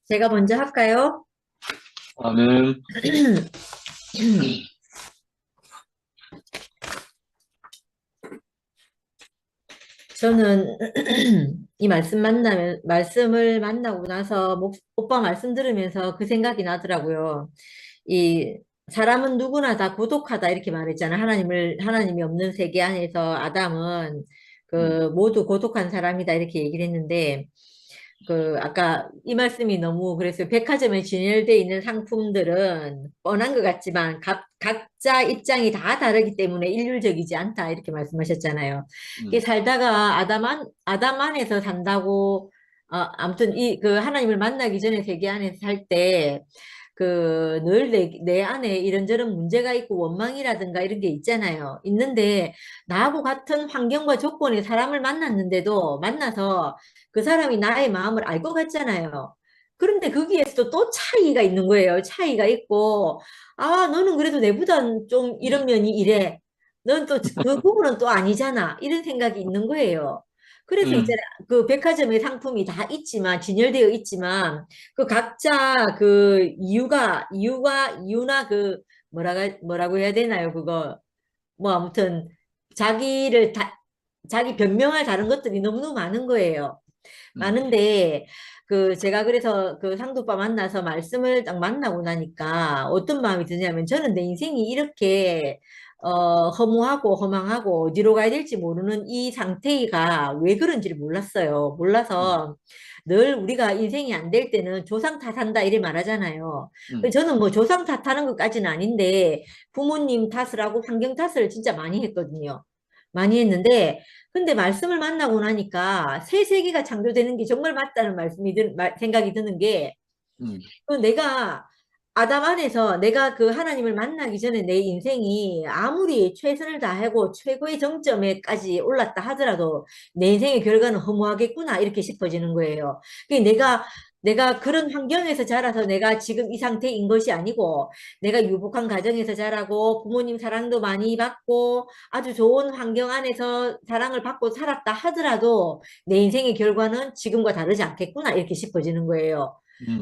제가 먼저 할까요? 아멘. 저는 이 말씀을 만나고 나서 오빠 말씀 들으면서 그 생각이 나더라고요. 이 사람은 누구나 다 고독하다 이렇게 말했잖아. 하나님이 없는 세계 안에서 아담은 모두 고독한 사람이다 이렇게 얘기를 했는데 아까 이 말씀이 너무 그랬어요. 백화점에 진열되어 있는 상품들은 뻔한 것 같지만 각자 입장이 다 다르기 때문에 일률적이지 않다 이렇게 말씀하셨잖아요. 이게 살다가 아담 안에서 산다고 아무튼 하나님을 만나기 전에 세계 안에서 살 때 늘 내 안에 이런저런 문제가 있고 원망이라든가 이런 게 있잖아요. 있는데 나하고 같은 환경과 조건의 사람을 만나서 그 사람이 나의 마음을 알 것 같잖아요. 그런데 거기에서도 또 차이가 있는 거예요. 차이가 있고, 너는 그래도 내보단 좀 이런 면이 이래. 넌 또 그 부분은 또 아니잖아. 이런 생각이 있는 거예요. 그래서 이제 그 백화점의 상품이 다 있지만, 진열되어 있지만, 그 각자 이유나 뭐라고 해야 되나요? 뭐 아무튼 자기 변명할 다른 것들이 너무너무 많은 거예요. 많은데, 제가 그래서 그 상도빠 만나서 말씀을 딱 만나고 나니까 어떤 마음이 드냐면, 저는 내 인생이 이렇게, 허무하고 허망하고 어디로 가야 될지 모르는 이 상태가 왜 그런지를 몰랐어요. 몰라서 늘 우리가 인생이 안 될 때는 조상 탓한다 이래 말하잖아요. 저는 뭐 조상 탓하는 것까지는 아닌데, 부모님 탓을 하고 환경 탓을 진짜 많이 했거든요. 많이 했는데, 근데 말씀을 만나고 나니까 새 세계가 창조되는 게 정말 맞다는 생각이 드는 게, 음, 내가 아담 안에서 내가 그 하나님을 만나기 전에 내 인생이 아무리 최선을 다하고 최고의 정점에까지 올랐다 하더라도 내 인생의 결과는 허무하겠구나 이렇게 싶어지는 거예요. 내가 그런 환경에서 자라서 내가 지금 이 상태인 것이 아니고, 내가 유복한 가정에서 자라고 부모님 사랑도 많이 받고 아주 좋은 환경 안에서 사랑을 받고 살았다 하더라도 내 인생의 결과는 지금과 다르지 않겠구나 이렇게 싶어지는 거예요.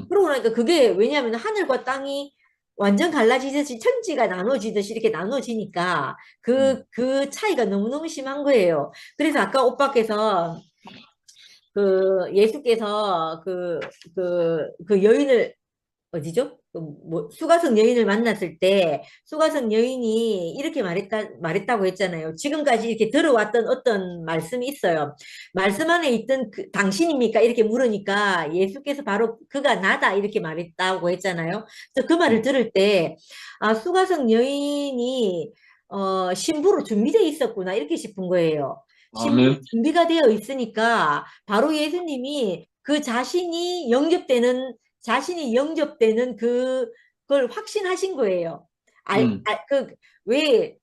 그러고 나니까 그게 왜냐하면 하늘과 땅이 완전 갈라지듯이 천지가 나눠지듯이 이렇게 나눠지니까 그 차이가 너무너무 심한 거예요. 그래서 아까 오빠께서 예수께서 그 여인을 어디죠? 수가성 여인을 만났을 때 수가성 여인이 이렇게 말했다고 했잖아요. 지금까지 이렇게 들어왔던 어떤 말씀이 있어요. 말씀 안에 있던 당신입니까? 이렇게 물으니까 예수께서 바로 그가 나다 이렇게 말했다고 했잖아요. 그래서 그 말을 들을 때, 수가성 여인이 신부로 준비되어 있었구나 이렇게 싶은 거예요. 신부로 아멘. 준비가 되어 있으니까 바로 예수님이 자신이 영접되는 그걸 확신하신 거예요. 음, 왜,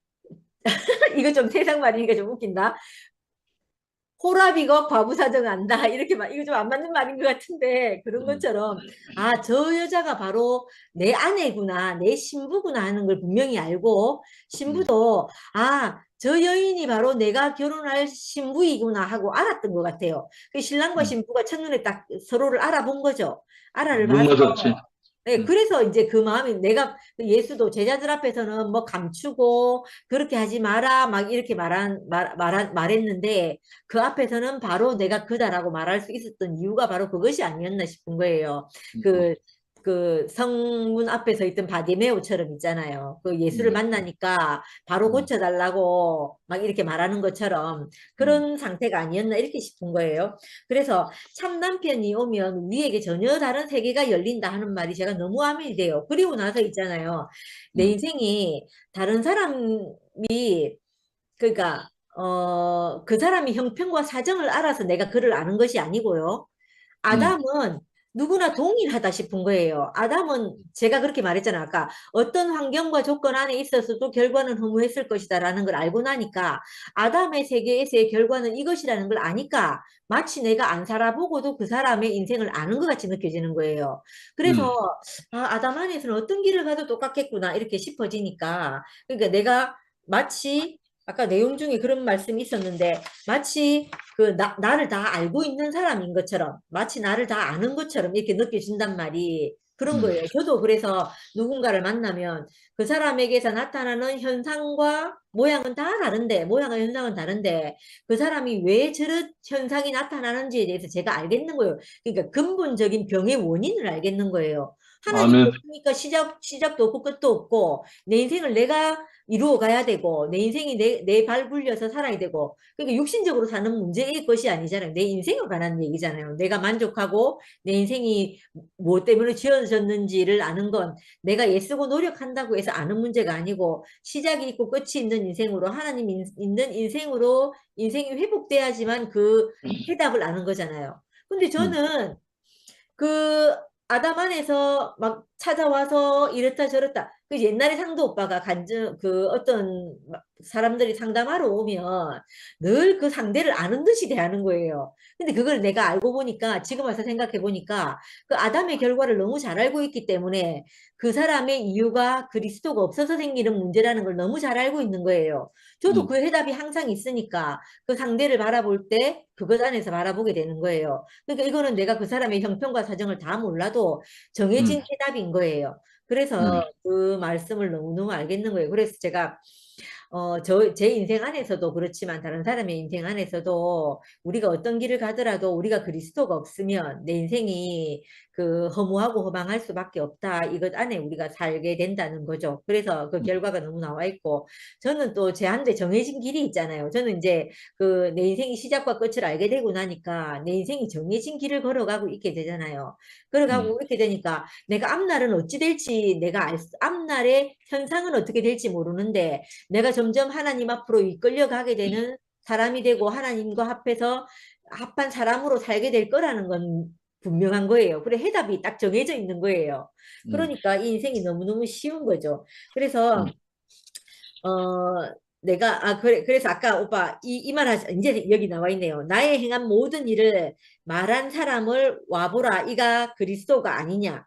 이거 좀 세상 말이니까 좀 웃긴다. 호랍이고 과부사정 안다. 이렇게 이거 좀 안 맞는 말인 것 같은데, 그런 것처럼, 저 여자가 바로 내 아내구나, 내 신부구나 하는 걸 분명히 알고, 신부도, 저 여인이 바로 내가 결혼할 신부이구나 하고 알았던 것 같아요. 그 신랑과 신부가 첫눈에 딱 서로를 알아본 거죠. 알아를 눈 봐서. 맞았지. 네, 그래서 이제 그 마음이 예수도 제자들 앞에서는 뭐 감추고 그렇게 하지 마라 막 이렇게 말했는데, 그 앞에서는 바로 내가 그다라고 말할 수 있었던 이유가 바로 그것이 아니었나 싶은 거예요. 그 성문 앞에 서 있던 바디메오처럼 있잖아요. 그 예수를 만나니까 바로 고쳐달라고 막 이렇게 말하는 것처럼 그런 상태가 아니었나 이렇게 싶은 거예요. 그래서 참 남편이 오면 우리에게 전혀 다른 세계가 열린다 하는 말이 제가 너무 아멘이 돼요. 그리고 나서 있잖아요. 내 인생이 다른 사람이, 그러니까 그 사람이 형편과 사정을 알아서 내가 그를 아는 것이 아니고요. 아담은 누구나 동일하다 싶은 거예요. 아담은 제가 그렇게 말했잖아요. 아까 어떤 환경과 조건 안에 있어서도 결과는 허무했을 것이다라는 걸 알고 나니까, 아담의 세계에서의 결과는 이것이라는 걸 아니까 마치 내가 안 살아보고도 그 사람의 인생을 아는 것 같이 느껴지는 거예요. 그래서 아담 안에서는 어떤 길을 가도 똑같겠구나 이렇게 싶어지니까, 그러니까 내가 마치 아까 내용 중에 그런 말씀이 있었는데, 마치 나를 다 알고 있는 사람인 것처럼, 마치 나를 다 아는 것처럼 이렇게 느껴진단 말이 그런 거예요. 저도 그래서 누군가를 만나면 그 사람에게서 나타나는 현상과 모양은 다 다른데, 모양과 현상은 다른데, 그 사람이 왜 저런 현상이 나타나는지에 대해서 제가 알겠는 거예요. 그러니까 근본적인 병의 원인을 알겠는 거예요. 하나님이 아멘. 없으니까 시작도 없고 끝도 없고, 내 인생을 내가 이루어 가야 되고, 내 인생이 내 발 굴려서 살아야 되고, 그러니까 육신적으로 사는 문제의 것이 아니잖아요. 내 인생에 관한 얘기잖아요. 내가 만족하고 내 인생이 뭐 때문에 지어졌는지를 아는 건 내가 애쓰고 노력한다고 해서 아는 문제가 아니고, 시작이 있고 끝이 있는 인생으로, 하나님 있는 인생으로 인생이 회복돼야지만 그 해답을 아는 거잖아요. 근데 저는 그 아담 안에서 막 찾아와서 이렇다 저렇다. 그 옛날에 상도 오빠가 어떤 사람들이 상담하러 오면 늘 그 상대를 아는 듯이 대하는 거예요. 근데 그걸 내가 알고 보니까, 지금 와서 생각해 보니까 그 아담의 결과를 너무 잘 알고 있기 때문에 그 사람의 이유가 그리스도가 없어서 생기는 문제라는 걸 너무 잘 알고 있는 거예요. 저도 그 해답이 항상 있으니까 그 상대를 바라볼 때 그것 안에서 바라보게 되는 거예요. 그러니까 이거는 내가 그 사람의 형편과 사정을 다 몰라도 정해진 해답인 거예요. 그래서 그 말씀을 너무너무 알겠는 거예요. 그래서 제가 제 인생 안에서도 그렇지만 다른 사람의 인생 안에서도 우리가 어떤 길을 가더라도 우리가 그리스도가 없으면 내 인생이 그 허무하고 허망할 수밖에 없다. 이것 안에 우리가 살게 된다는 거죠. 그래서 그 결과가 너무 나와 있고 저는 또 제한테 정해진 길이 있잖아요. 저는 이제 그 내 인생이 시작과 끝을 알게 되고 나니까 내 인생이 정해진 길을 걸어가고 있게 되잖아요. 걸어가고 이렇게 되니까 내가 앞날은 어찌 될지 앞날의 현상은 어떻게 될지 모르는데 내가 점점 하나님 앞으로 이끌려 가게 되는 사람이 되고 하나님과 합한 사람으로 살게 될 거라는 건 분명한 거예요. 그래 해답이 딱 정해져 있는 거예요. 그러니까 이 인생이 너무너무 쉬운 거죠. 그래서 그래서 아까 오빠 이 말 이제 여기 나와 있네요. 나의 행한 모든 일을 말한 사람을 와보라. 이가 그리스도가 아니냐.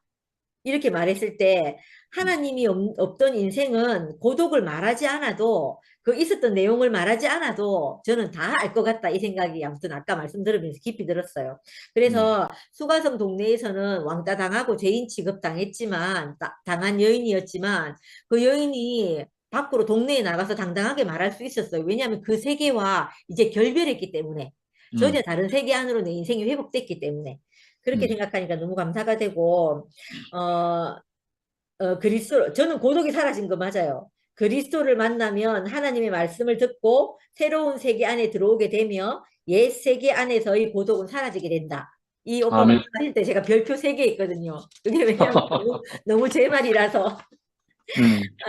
이렇게 말했을 때 하나님이 없던 인생은 고독을 말하지 않아도 그 있었던 내용을 말하지 않아도 저는 다 알 것 같다 이 생각이 아무튼 아까 말씀 들으면서 깊이 들었어요. 그래서 수가성 동네에서는 왕따 당하고 죄인 취급 당했지만 당한 여인이었지만 그 여인이 밖으로 동네에 나가서 당당하게 말할 수 있었어요. 왜냐하면 그 세계와 이제 결별했기 때문에 전혀 다른 세계 안으로 내 인생이 회복됐기 때문에 그렇게 생각하니까 너무 감사가 되고 저는 고독이 사라진 거 맞아요. 그리스도를 만나면 하나님의 말씀을 듣고 새로운 세계 안에 들어오게 되며 옛 세계 안에서의 고독은 사라지게 된다. 이 오빠 아멘. 말씀하실 때 제가 별표 3개 있거든요. 그게 왜냐면 너무 제 말이라서.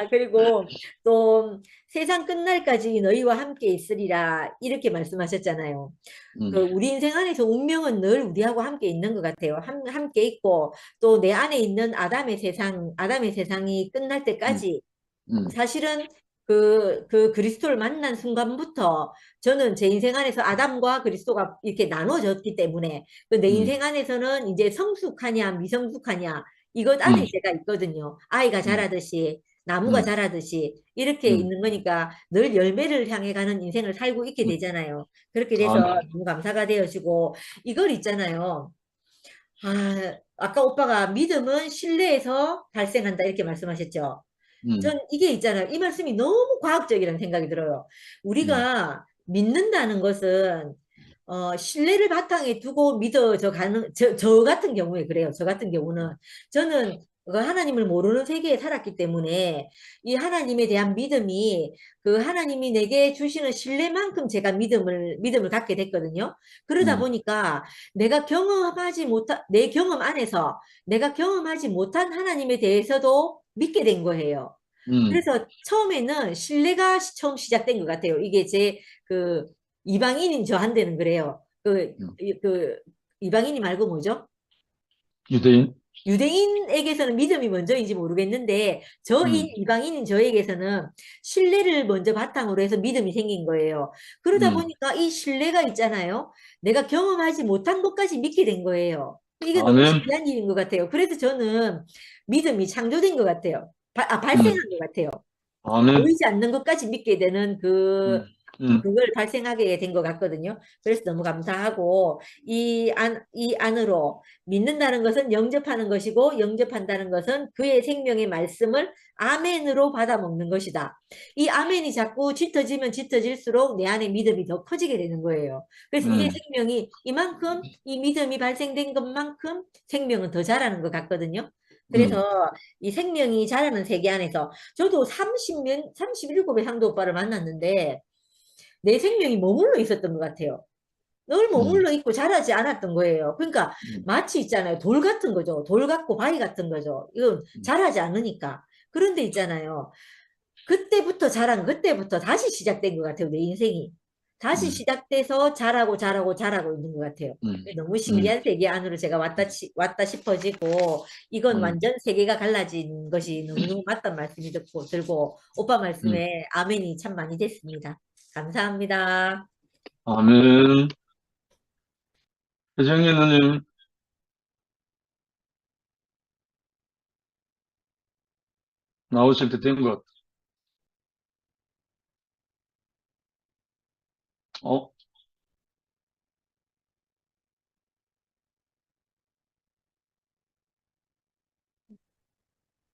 그리고 또 세상 끝날까지 너희와 함께 있으리라 이렇게 말씀하셨잖아요. 우리 인생 안에서 운명은 늘 우리하고 함께 있는 것 같아요. 함께 있고 또 내 안에 있는 아담의 세상이 끝날 때까지 사실은 그 그리스도를 만난 순간부터 저는 제 인생 안에서 아담과 그리스도가 이렇게 나눠졌기 때문에 그 내 인생 안에서는 이제 성숙하냐 미성숙하냐 이것 안에 제가 있거든요. 아이가 자라듯이 나무가 자라듯이 이렇게 있는 거니까 늘 열매를 향해 가는 인생을 살고 있게 되잖아요. 그렇게 돼서 아멘. 너무 감사가 되어지고 이걸 있잖아요. 아까 오빠가 믿음은 신뢰에서 발생한다 이렇게 말씀하셨죠. 전 이게 있잖아요. 이 말씀이 너무 과학적이라는 생각이 들어요. 우리가 믿는다는 것은 신뢰를 바탕에 두고 저 같은 경우에 그래요. 저 같은 경우는 저는 그 하나님을 모르는 세계에 살았기 때문에 이 하나님에 대한 믿음이 그 하나님이 내게 주시는 신뢰만큼 제가 믿음을 갖게 됐거든요. 그러다 보니까 내 경험 안에서 내가 경험하지 못한 하나님에 대해서도 믿게 된 거예요. 그래서 처음에는 신뢰가 처음 시작된 것 같아요. 이게 그 이방인인 저한테는 그래요. 이방인이 말고 뭐죠? 유대인. 유대인에게서는 믿음이 먼저인지 모르겠는데 이방인인 저에게서는 신뢰를 먼저 바탕으로 해서 믿음이 생긴 거예요. 그러다 보니까 이 신뢰가 있잖아요. 내가 경험하지 못한 것까지 믿게 된 거예요. 이게 너무 아멘. 신기한 일인 것 같아요. 그래서 저는 믿음이 창조된 것 같아요. 발생한 것 같아요. 아멘. 보이지 않는 것까지 믿게 되는 그걸 발생하게 된 것 같거든요. 그래서 너무 감사하고, 이 안으로 믿는다는 것은 영접하는 것이고, 영접한다는 것은 그의 생명의 말씀을 아멘으로 받아먹는 것이다. 이 아멘이 자꾸 짙어지면 짙어질수록 내 안에 믿음이 더 커지게 되는 거예요. 그래서 이게 생명이 이 믿음이 발생된 것만큼 생명은 더 자라는 것 같거든요. 그래서 이 생명이 자라는 세계 안에서 저도 37의 상도 오빠를 만났는데 내 생명이 머물러 있었던 것 같아요. 늘 머물러 있고 자라지 않았던 거예요. 그러니까 마치 있잖아요. 돌 같은 거죠. 돌 같고 바위 같은 거죠. 이건 자라지 않으니까. 그런데 있잖아요. 그때부터 다시 시작된 것 같아요. 내 인생이. 다시 시작돼서 자라고 있는 것 같아요. 너무 신기한 세계 안으로 제가 왔다 싶어지고, 이건 완전 세계가 갈라진 것이 너무너무 맞단 말씀이 들고, 오빠 말씀에 아멘이 참 많이 됐습니다. 감사합니다. 아멘. 혜정이 누님, 나오실 때 된 것 같아.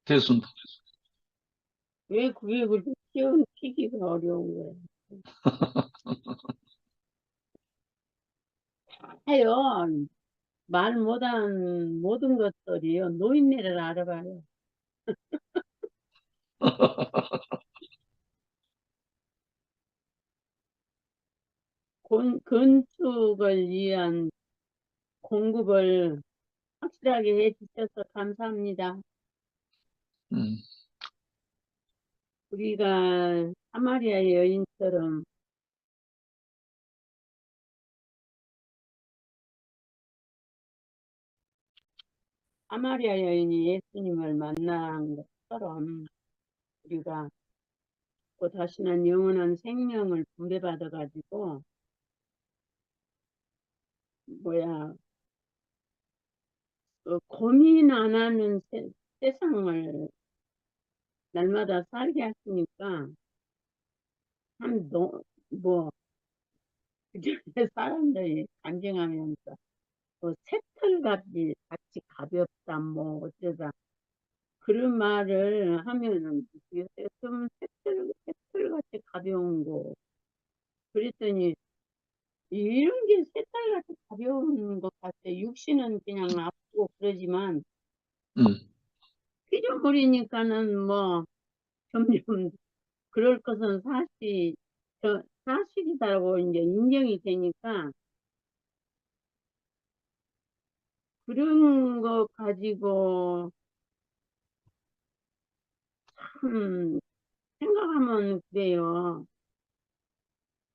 됐습니다. 왜 그게 그렇게 키기가 어려운 거예요. 해요. 말 못한 모든 것들이요. 노인네를 알아봐요. 건축을 위한 공급을 확실하게 해주셔서 감사합니다. 음, 우리가 사마리아 여인처럼 사마리아 여인이 예수님을 만난 것처럼 우리가 또 다시는 영원한 생명을 부여받아가지고 고민 안 하는 세상을 날마다 살게 하시니까 참 그전에 사람들이 간증하면서 새털같이 같이 가볍다 어쩌다 그런 말을 하면은 좀 새털같이 가벼운 거 그랬더니 이런 게 새털같이 가벼운 것 같아. 육신은 그냥 아프고 그러지만 음, 피조물이니까는 점점 그럴 것은 사실이다라고 이제 인정이 되니까 그런 거 가지고 참 생각하면 그래요.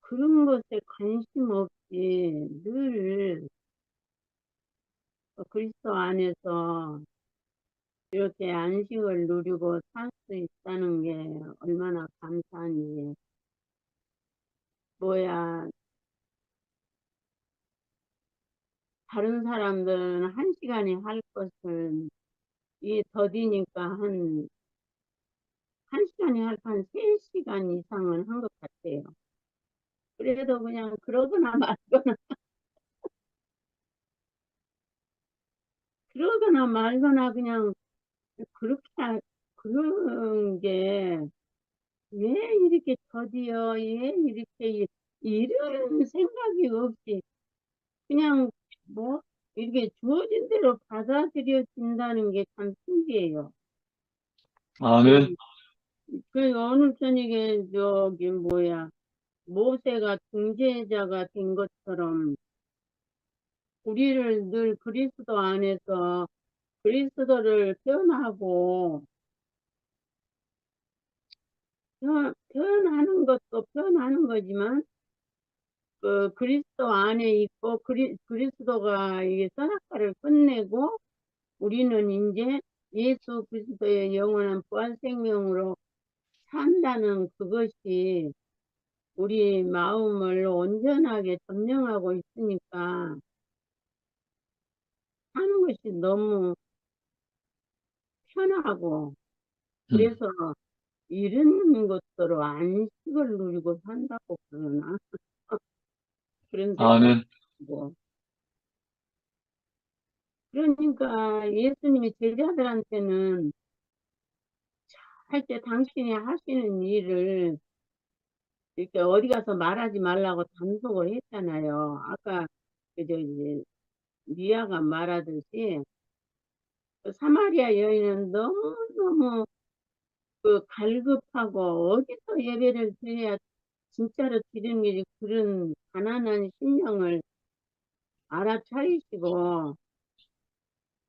그런 것에 관심 없이 늘 그리스도 안에서 이렇게 안식을 누리고 살 수 있다는 게 얼마나 감사하니. 다른 사람들은 1시간에 할 것을 이 더디니까 한 시간에 할 한 3시간 이상은 한 것 같아요. 그래도 그냥 그러거나 말거나 그냥 그런 게 왜 이렇게 더디요? 왜 이렇게 이런 생각이 없이 그냥 이렇게 주어진 대로 받아들여진다는 게 참 신기해요. 아멘. 그 어느 저녁에 모세가 중재자가 된 것처럼 우리를 늘 그리스도 안에서 그리스도를 표현하는 것도 표현하는 거지만 그리스도 안에 있고 그리스도가 이게 선악과를 끝내고 우리는 이제 예수 그리스도의 영원한 부활 생명으로 산다는 그것이 우리 마음을 온전하게 점령하고 있으니까 사는 것이 너무 편하고 그래서 이런 것들로 안식을 누리고 산다고 그러나 그런 아멘. 생각이고 그러니까 예수님이 제자들한테는 할 때 당신이 하시는 일을 이렇게 어디 가서 말하지 말라고 단속을 했잖아요. 아까 이제 미아가 말하듯이 사마리아 여인은 너무너무 갈급하고 어디서 예배를 드려야 진짜로 드리는 게 그런 가난한 심령을 알아차리시고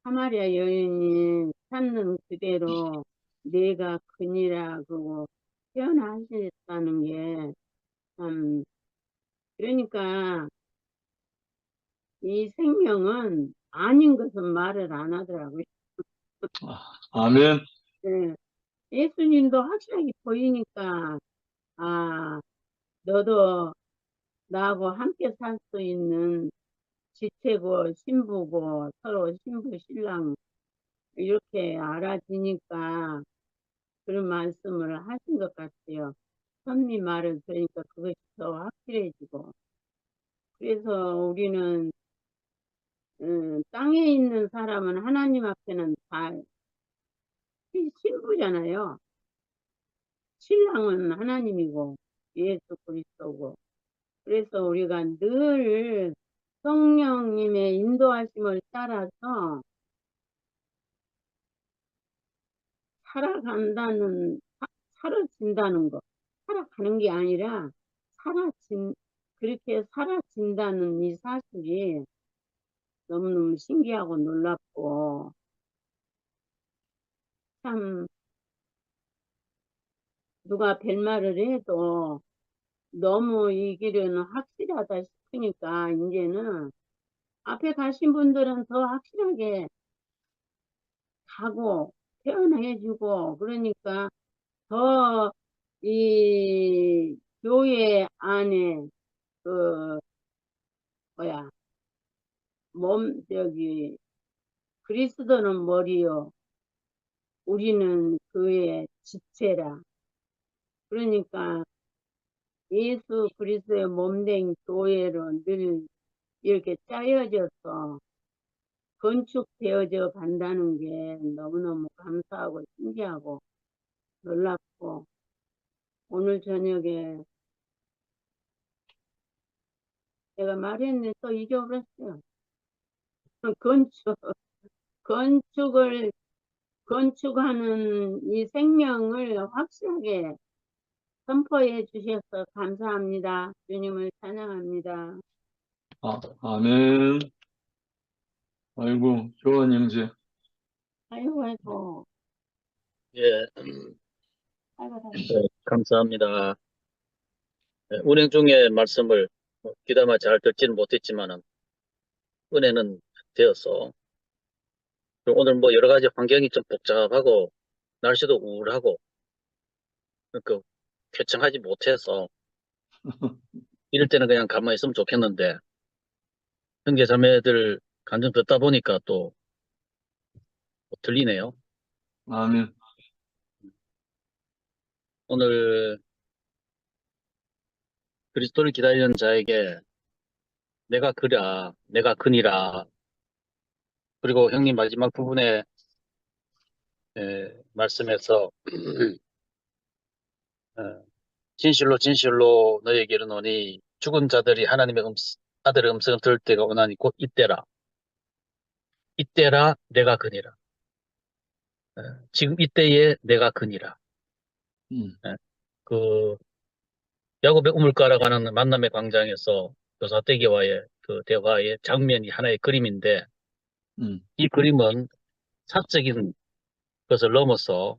사마리아 여인이 찾는 그대로 내가 그니라고 표현하셨다는 게 참 그러니까 이 생명은 아닌 것은 말을 안 하더라고요. 아멘. 네. 예수님도 확실하게 보이니까 너도 나하고 함께 살 수 있는 지체고 신부고 서로 신부 신랑 이렇게 알아지니까 그런 말씀을 하신 것 같아요. 선미 말을 들으니까 그것이 더 확실해지고 그래서 우리는 땅에 있는 사람은 하나님 앞에는 다 신부잖아요. 신랑은 하나님이고 예수 그리스도고 그래서 우리가 늘 성령님의 인도하심을 따라서 살아진다는 거. 살아가는 게 아니라 그렇게 살아진다는 이 사실이 너무너무 신기하고 놀랍고 참 누가 벨말을 해도 너무 이 길은 확실하다 싶으니까 이제는 앞에 가신 분들은 더 확실하게 가고 표현해주고 그러니까 더 이 교회 안에 그 뭐야 그리스도는 머리요 우리는 그의 지체라 그러니까 예수 그리스도의 몸된 교회로 늘 이렇게 짜여져서 건축되어져 간다는 게 너무너무 감사하고 신기하고 놀랍고 오늘 저녁에 내가 말했는데 또 잊어버렸어요. 건축하는 이 생명을 확실하게 선포해 주셔서 감사합니다. 주님을 찬양합니다. 아멘. 아이고, 교환 형제. 아이고. 예, 아이고. 네, 감사합니다. 네, 운행 중에 말씀을 귀담아 잘 듣지는 못했지만은 은혜는 되어서 그리고 오늘 뭐 여러 가지 환경이 좀 복잡하고 날씨도 우울하고 그 쾌청하지 못해서 이럴 때는 그냥 가만히 있으면 좋겠는데 형제 자매들 간증 듣다 보니까 또 들리네요. 아멘. 오늘 그리스도를 기다리는 자에게 내가 그라, 내가 그니라. 그리고 형님 마지막 부분에 말씀에서 진실로 진실로 너에게 이르노니 죽은 자들이 하나님의 아들의 음성을 들을 때가 오나니 곧 이때라. 이때라 내가 그니라. 지금 이때에 내가 그니라. 그 야곱의 우물가라고 하는 만남의 광장에서 요사대기와의 그 대화의 장면이 하나의 그림인데 이 그림은 사적인 것을 넘어서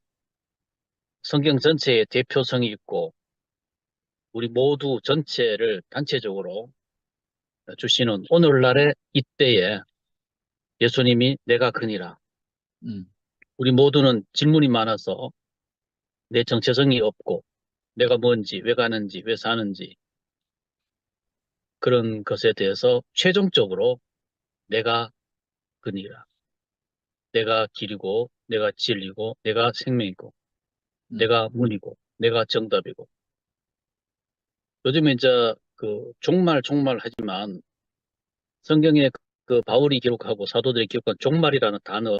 성경 전체의 대표성이 있고 우리 모두 전체를 단체적으로 주시는 오늘날의 이때에 예수님이 내가 그니라. 우리 모두는 질문이 많아서 내 정체성이 없고 내가 뭔지, 왜 가는지, 왜 사는지 그런 것에 대해서 최종적으로 내가 그니라. 내가 길이고, 내가 진리고, 내가 생명이고, 내가 문이고, 내가 정답이고. 요즘에 이제 그 종말 하지만 성경에 그 바울이 기록하고 사도들이 기록한 종말이라는 단어,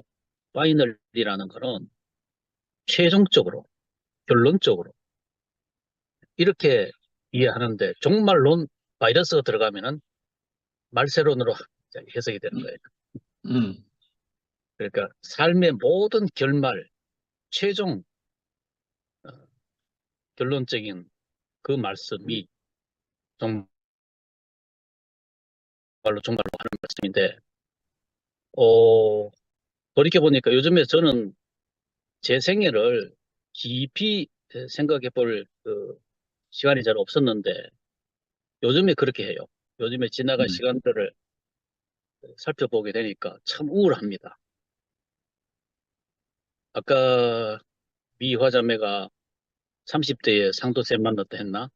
파이널이라는 거는 최종적으로, 결론적으로 이렇게 이해하는데 종말론 바이러스가 들어가면은 말세론으로 해석이 되는 거예요. 그러니까 삶의 모든 결말, 최종 결론적인 그 말씀이 정말로 하는 말씀인데, 돌이켜보니까 요즘에 저는 제 생애를 깊이 생각해 볼 시간이 잘 없었는데, 요즘에 그렇게 해요. 요즘에 지나간 시간들을 살펴보게 되니까 참 우울합니다. 아까 미 화자매가 30대에 상도세 만났다 했나?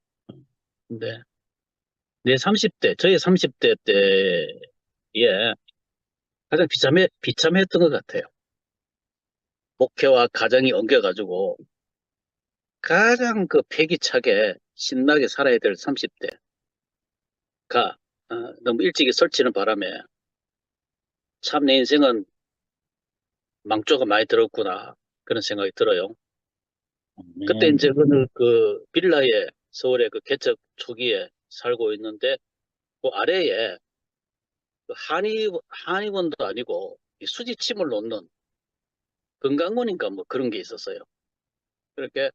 근데 저의 30대 때에 가장 비참했던 것 같아요. 목회와 가정이 엉겨가지고 가장 그 패기차게 신나게 살아야 될 30대가 너무 일찍이 설치는 바람에 참 내 인생은 망조가 많이 들었구나 그런 생각이 들어요. 그때 이제 어느 그 빌라에 서울의 그 개척 초기에 살고 있는데 그 아래에 그 한의원도 아니고 이 수지침을 놓는 건강원인가 뭐 그런 게 있었어요. 그렇게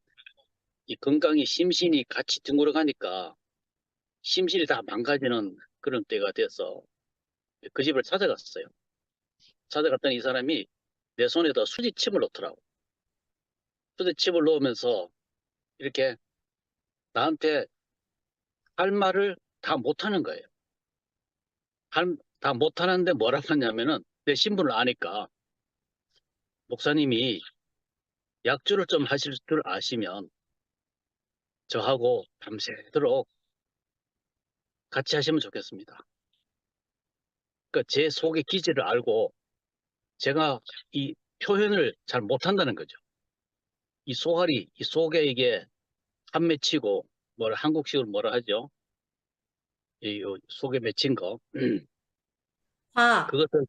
이 건강이 심신이 같이 뒹굴어 가니까 심신이 다 망가지는 그런 때가 돼서 그 집을 찾아갔어요. 찾아갔더니 이 사람이 내 손에다 수지침을 놓더라고. 수지침을 놓으면서 이렇게 나한테 할 말을 다 못하는 거예요. 다 못하는데 뭐라고 하냐면은 내 신분을 아니까 목사님이 약주를 좀 하실 줄 아시면 저하고 밤새도록 같이 하시면 좋겠습니다. 그러니까 제 속의 기질을 알고 제가 이 표현을 잘 못한다는 거죠. 이 소갈이, 이 속에 이게 한 맺히고 뭐라 한국식으로 뭐라 하죠? 이 속에 맺힌 거 화, 그것을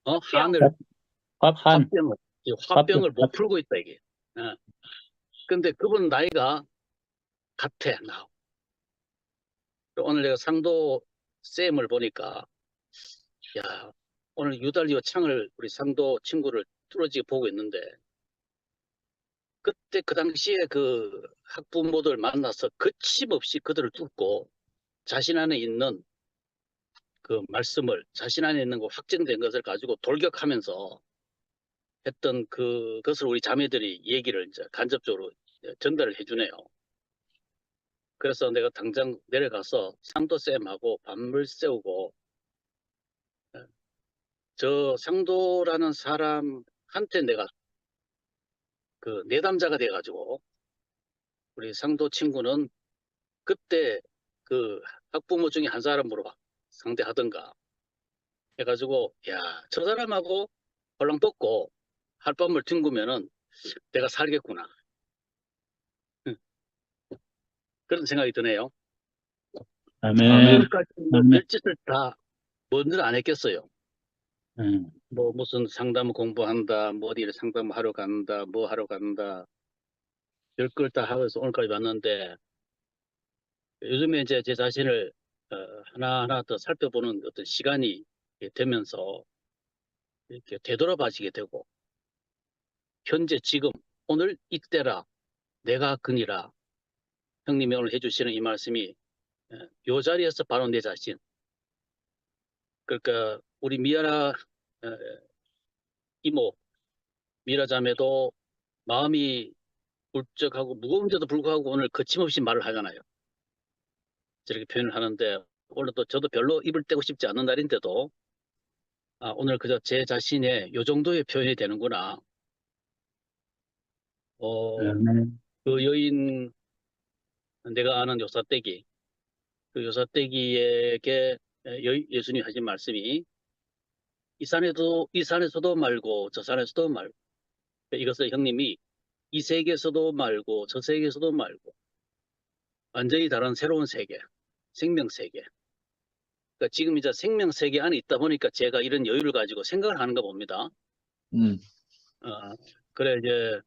화병. 한을 화병. 이 화병을 못 풀고 있다 이게. 근데 그분 나이가 같아 나. 오늘 내가 상도 쌤을 보니까 야 오늘 유달리오 창을 우리 상도 친구를 뚫어지게 보고 있는데 그때 그 당시에 그 학부모들 만나서 거침없이 그들을 뚫고 자신 안에 있는 그 말씀을 자신 안에 있는 거 확정된 것을 가지고 돌격하면서 했던 그것을 우리 자매들이 얘기를 이제 간접적으로 전달을 해주네요. 그래서 내가 당장 내려가서 상도 쌤하고 밤을 새우고 저 상도라는 사람한테 내가 그 내담자가 돼가지고 우리 상도 친구는 그때 그 학부모 중에 한 사람으로 상대하던가 해가지고 야, 저 사람하고 홀랑 뻗고 하룻밤을 뒹구면은 내가 살겠구나. 그런 생각이 드네요. 아멘. 오늘까지 뭐 아멘. 별짓을 다 뭔들 안 했겠어요. 뭐 무슨 상담 공부한다, 뭐 어디를 상담하러 간다, 뭐 하러 간다, 별걸 다 하면서 오늘까지 왔는데 요즘에 이제 제 자신을 하나하나 더 살펴보는 어떤 시간이 되면서 이렇게 되돌아봐지게 되고 현재 지금 오늘 이때라 내가 그니라 형님이 오늘 해주시는 이 말씀이 요 자리에서 바로 내 자신 그러니까 우리 미아라 이모 미라 자매도 마음이 울적하고 무거운데도 불구하고 오늘 거침없이 말을 하잖아요. 저렇게 표현을 하는데 오늘도 저도 별로 입을 떼고 싶지 않은 날인데도 오늘 그저 제 자신의 요 정도의 표현이 되는구나. 아멘. 그 여인 내가 아는 요사떼기 그 요사떼기에게 예수님이 하신 말씀이 이 산에서도 말고 저 산에서도 말고 이것을 형님이 이 세계에서도 말고 저 세계에서도 말고 완전히 다른 새로운 세계 생명 세계 그러니까 지금 이제 생명 세계 안에 있다 보니까 제가 이런 여유를 가지고 생각을 하는가 봅니다. 그래 이제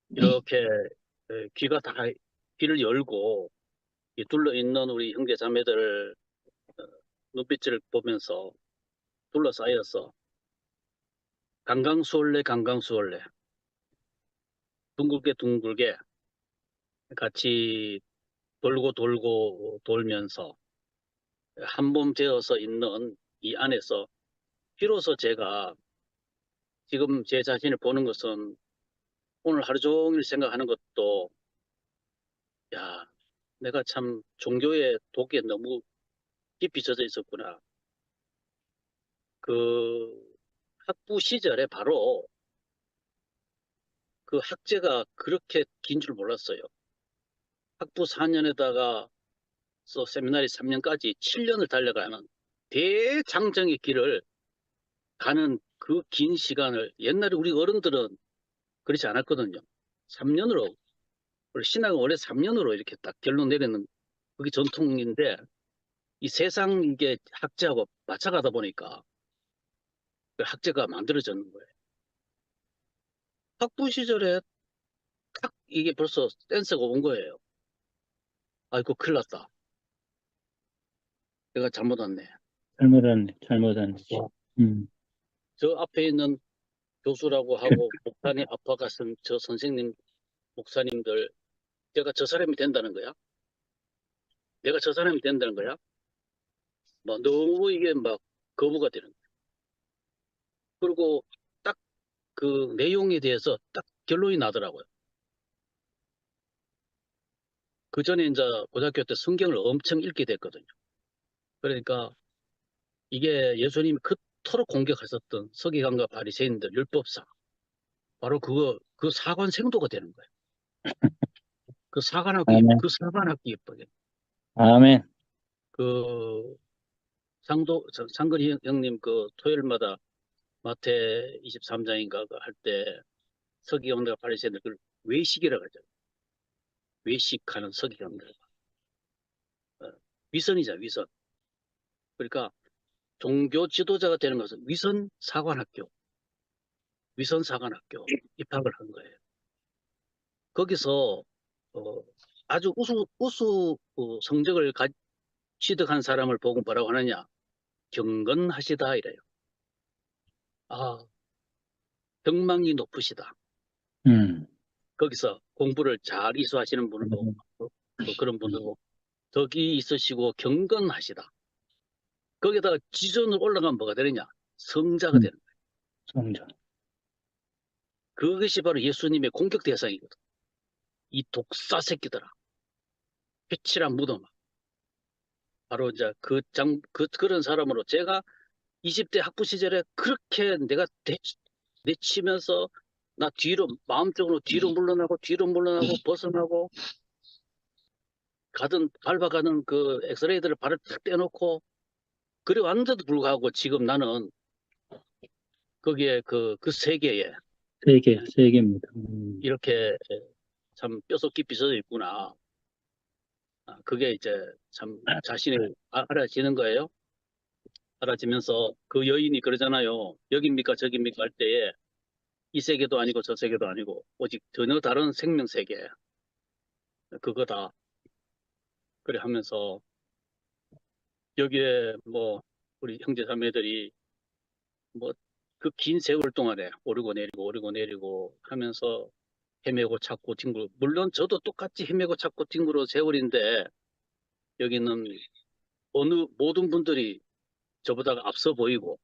이렇게 귀를 열고 둘러 있는 우리 형제 자매들 눈빛을 보면서 둘러싸여서 강강수월래 둥글게 같이 돌고 돌면서 한 몸 되어서 있는 이 안에서 비로소 제가 지금 제 자신을 보는 것은 오늘 하루 종일 생각하는 것도 야 내가 참 종교의 독에 너무 깊이 젖어 있었구나. 그 학부 시절에 바로 그 학제가 그렇게 긴 줄 몰랐어요. 학부 4년에다가 세미나리 3년까지 7년을 달려가는 대장정의 길을 가는 그 긴 시간을 옛날에 우리 어른들은 그렇지 않았거든요. 3년으로 우리 신학은 원래 3년으로 이렇게 딱 결론 내리는 그게 전통인데 이 세상 이게 학제하고 맞춰가다 보니까 그 학제가 만들어지는 거예요. 학부 시절에 딱 이게 벌써 센스가 온 거예요. 아이고, 큰일 났다. 내가 잘못 왔네. 잘못한. 저 앞에 있는 교수라고 하고 목사님 아빠가 쓴 저 선생님, 목사님들, 내가 저 사람이 된다는 거야? 내가 저 사람이 된다는 거야? 막 너무 이게 막 거부가 되는 거야. 그리고 딱 그 내용에 대해서 딱 결론이 나더라고요. 그 전에 이제 고등학교 때 성경을 엄청 읽게 됐거든요. 그러니까 이게 예수님이 그토록 공격하셨던 서기관과 바리새인들 율법사, 바로 그 사관 생도가 되는 거예요. 그 사관학교, 아멘. 그 사관학교 예쁘게. 아멘. 그 상근이 형님 그 토요일마다 마태 23장인가 할 때 서기관과 바리새인들 그걸 외식이라고 하죠. 외식하는 서기관들. 위선이자 위선. 그러니까 종교 지도자가 되는 것은 위선 사관학교 입학을 한 거예요. 거기서 아주 우수 성적을 취득한 사람을 보고 뭐라고 하느냐? 경건하시다 이래요. 아, 경망이 높으시다. 거기서 공부를 잘 이수하시는 분도 또 그런 분들도 덕이 있으시고 경건하시다. 거기다가 지존으로 올라가면 뭐가 되느냐? 성자가 되는 거예요. 성자. 그것이 바로 예수님의 공격 대상이거든. 이 독사 새끼들아. 회칠한 무덤아. 바로 이제 그런 사람으로 제가 20대 학부 시절에 그렇게 내가 내치면서 나 마음적으로 뒤로 물러나고 벗어나고 밟아가는 그 엑스레이들을 발을 탁 떼놓고 그래 왔는데도 불구하고 지금 나는 거기에 그 세계에 세 개입니다. 이렇게 참 뼛속 깊이 젖어 있구나. 그게 이제 참 자신이 알아지는 거예요. 알아지면서 그 여인이 그러잖아요. 여깁니까 저깁니까 할 때에 이 세계도 아니고 저 세계도 아니고 오직 전혀 다른 생명 세계 그거다. 그래 하면서 여기에 뭐 우리 형제 자매들이 뭐 그 긴 세월 동안에 오르고 내리고 하면서 헤매고 찾고 뒹굴고 물론 저도 똑같이 헤매고 찾고 뒹굴어 세월인데 여기는 모든 분들이 저보다 앞서 보이고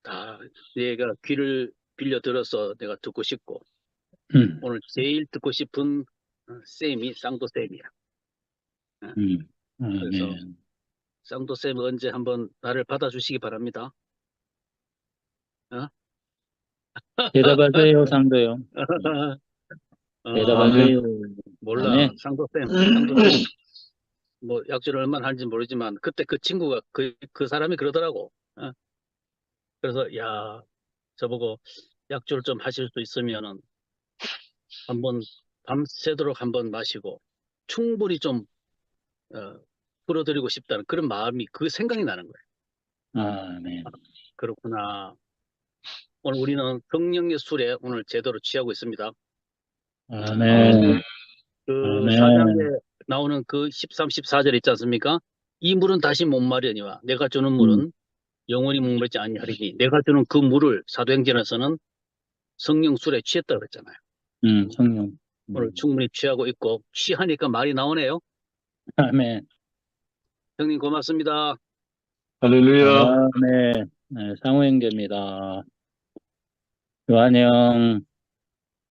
다 내가 귀를 빌려 들어서 내가 듣고 싶고 오늘 제일 듣고 싶은 쌤이 쌍도쌤이야. 그래서 아멘. 쌍도쌤 언제 한번 나를 받아주시기 바랍니다. 대답하세요, 상도요. 대답하세요. 몰라. 아멘. 쌍도쌤 뭐 약주를 얼마나 하는지 모르지만 그때 그 친구가 그 사람이 그러더라고. 그래서 야 저보고 약주를 좀 하실 수 있으면은 한번 밤새도록 한번 마시고 충분히 좀 풀어드리고 싶다는 그런 마음이 그 생각이 나는 거예요. 아멘. 그렇구나. 오늘 우리는 성령의 술에 오늘 제대로 취하고 있습니다. 아멘. 그 아멘. 4장에 나오는 그 13, 14절 있지 않습니까? 이 물은 다시 못 마려니와 내가 주는 물은 영원히 목마르지 아니하리니 내가 주는 그 물을 사도행전에서는 성령 술에 취했다고 했잖아요. 성령. 오늘 충분히 취하고 있고 취하니까 말이 나오네요. 아멘. 형님 고맙습니다. 할렐루야. 아멘. 네, 상호 형제입니다. 요한형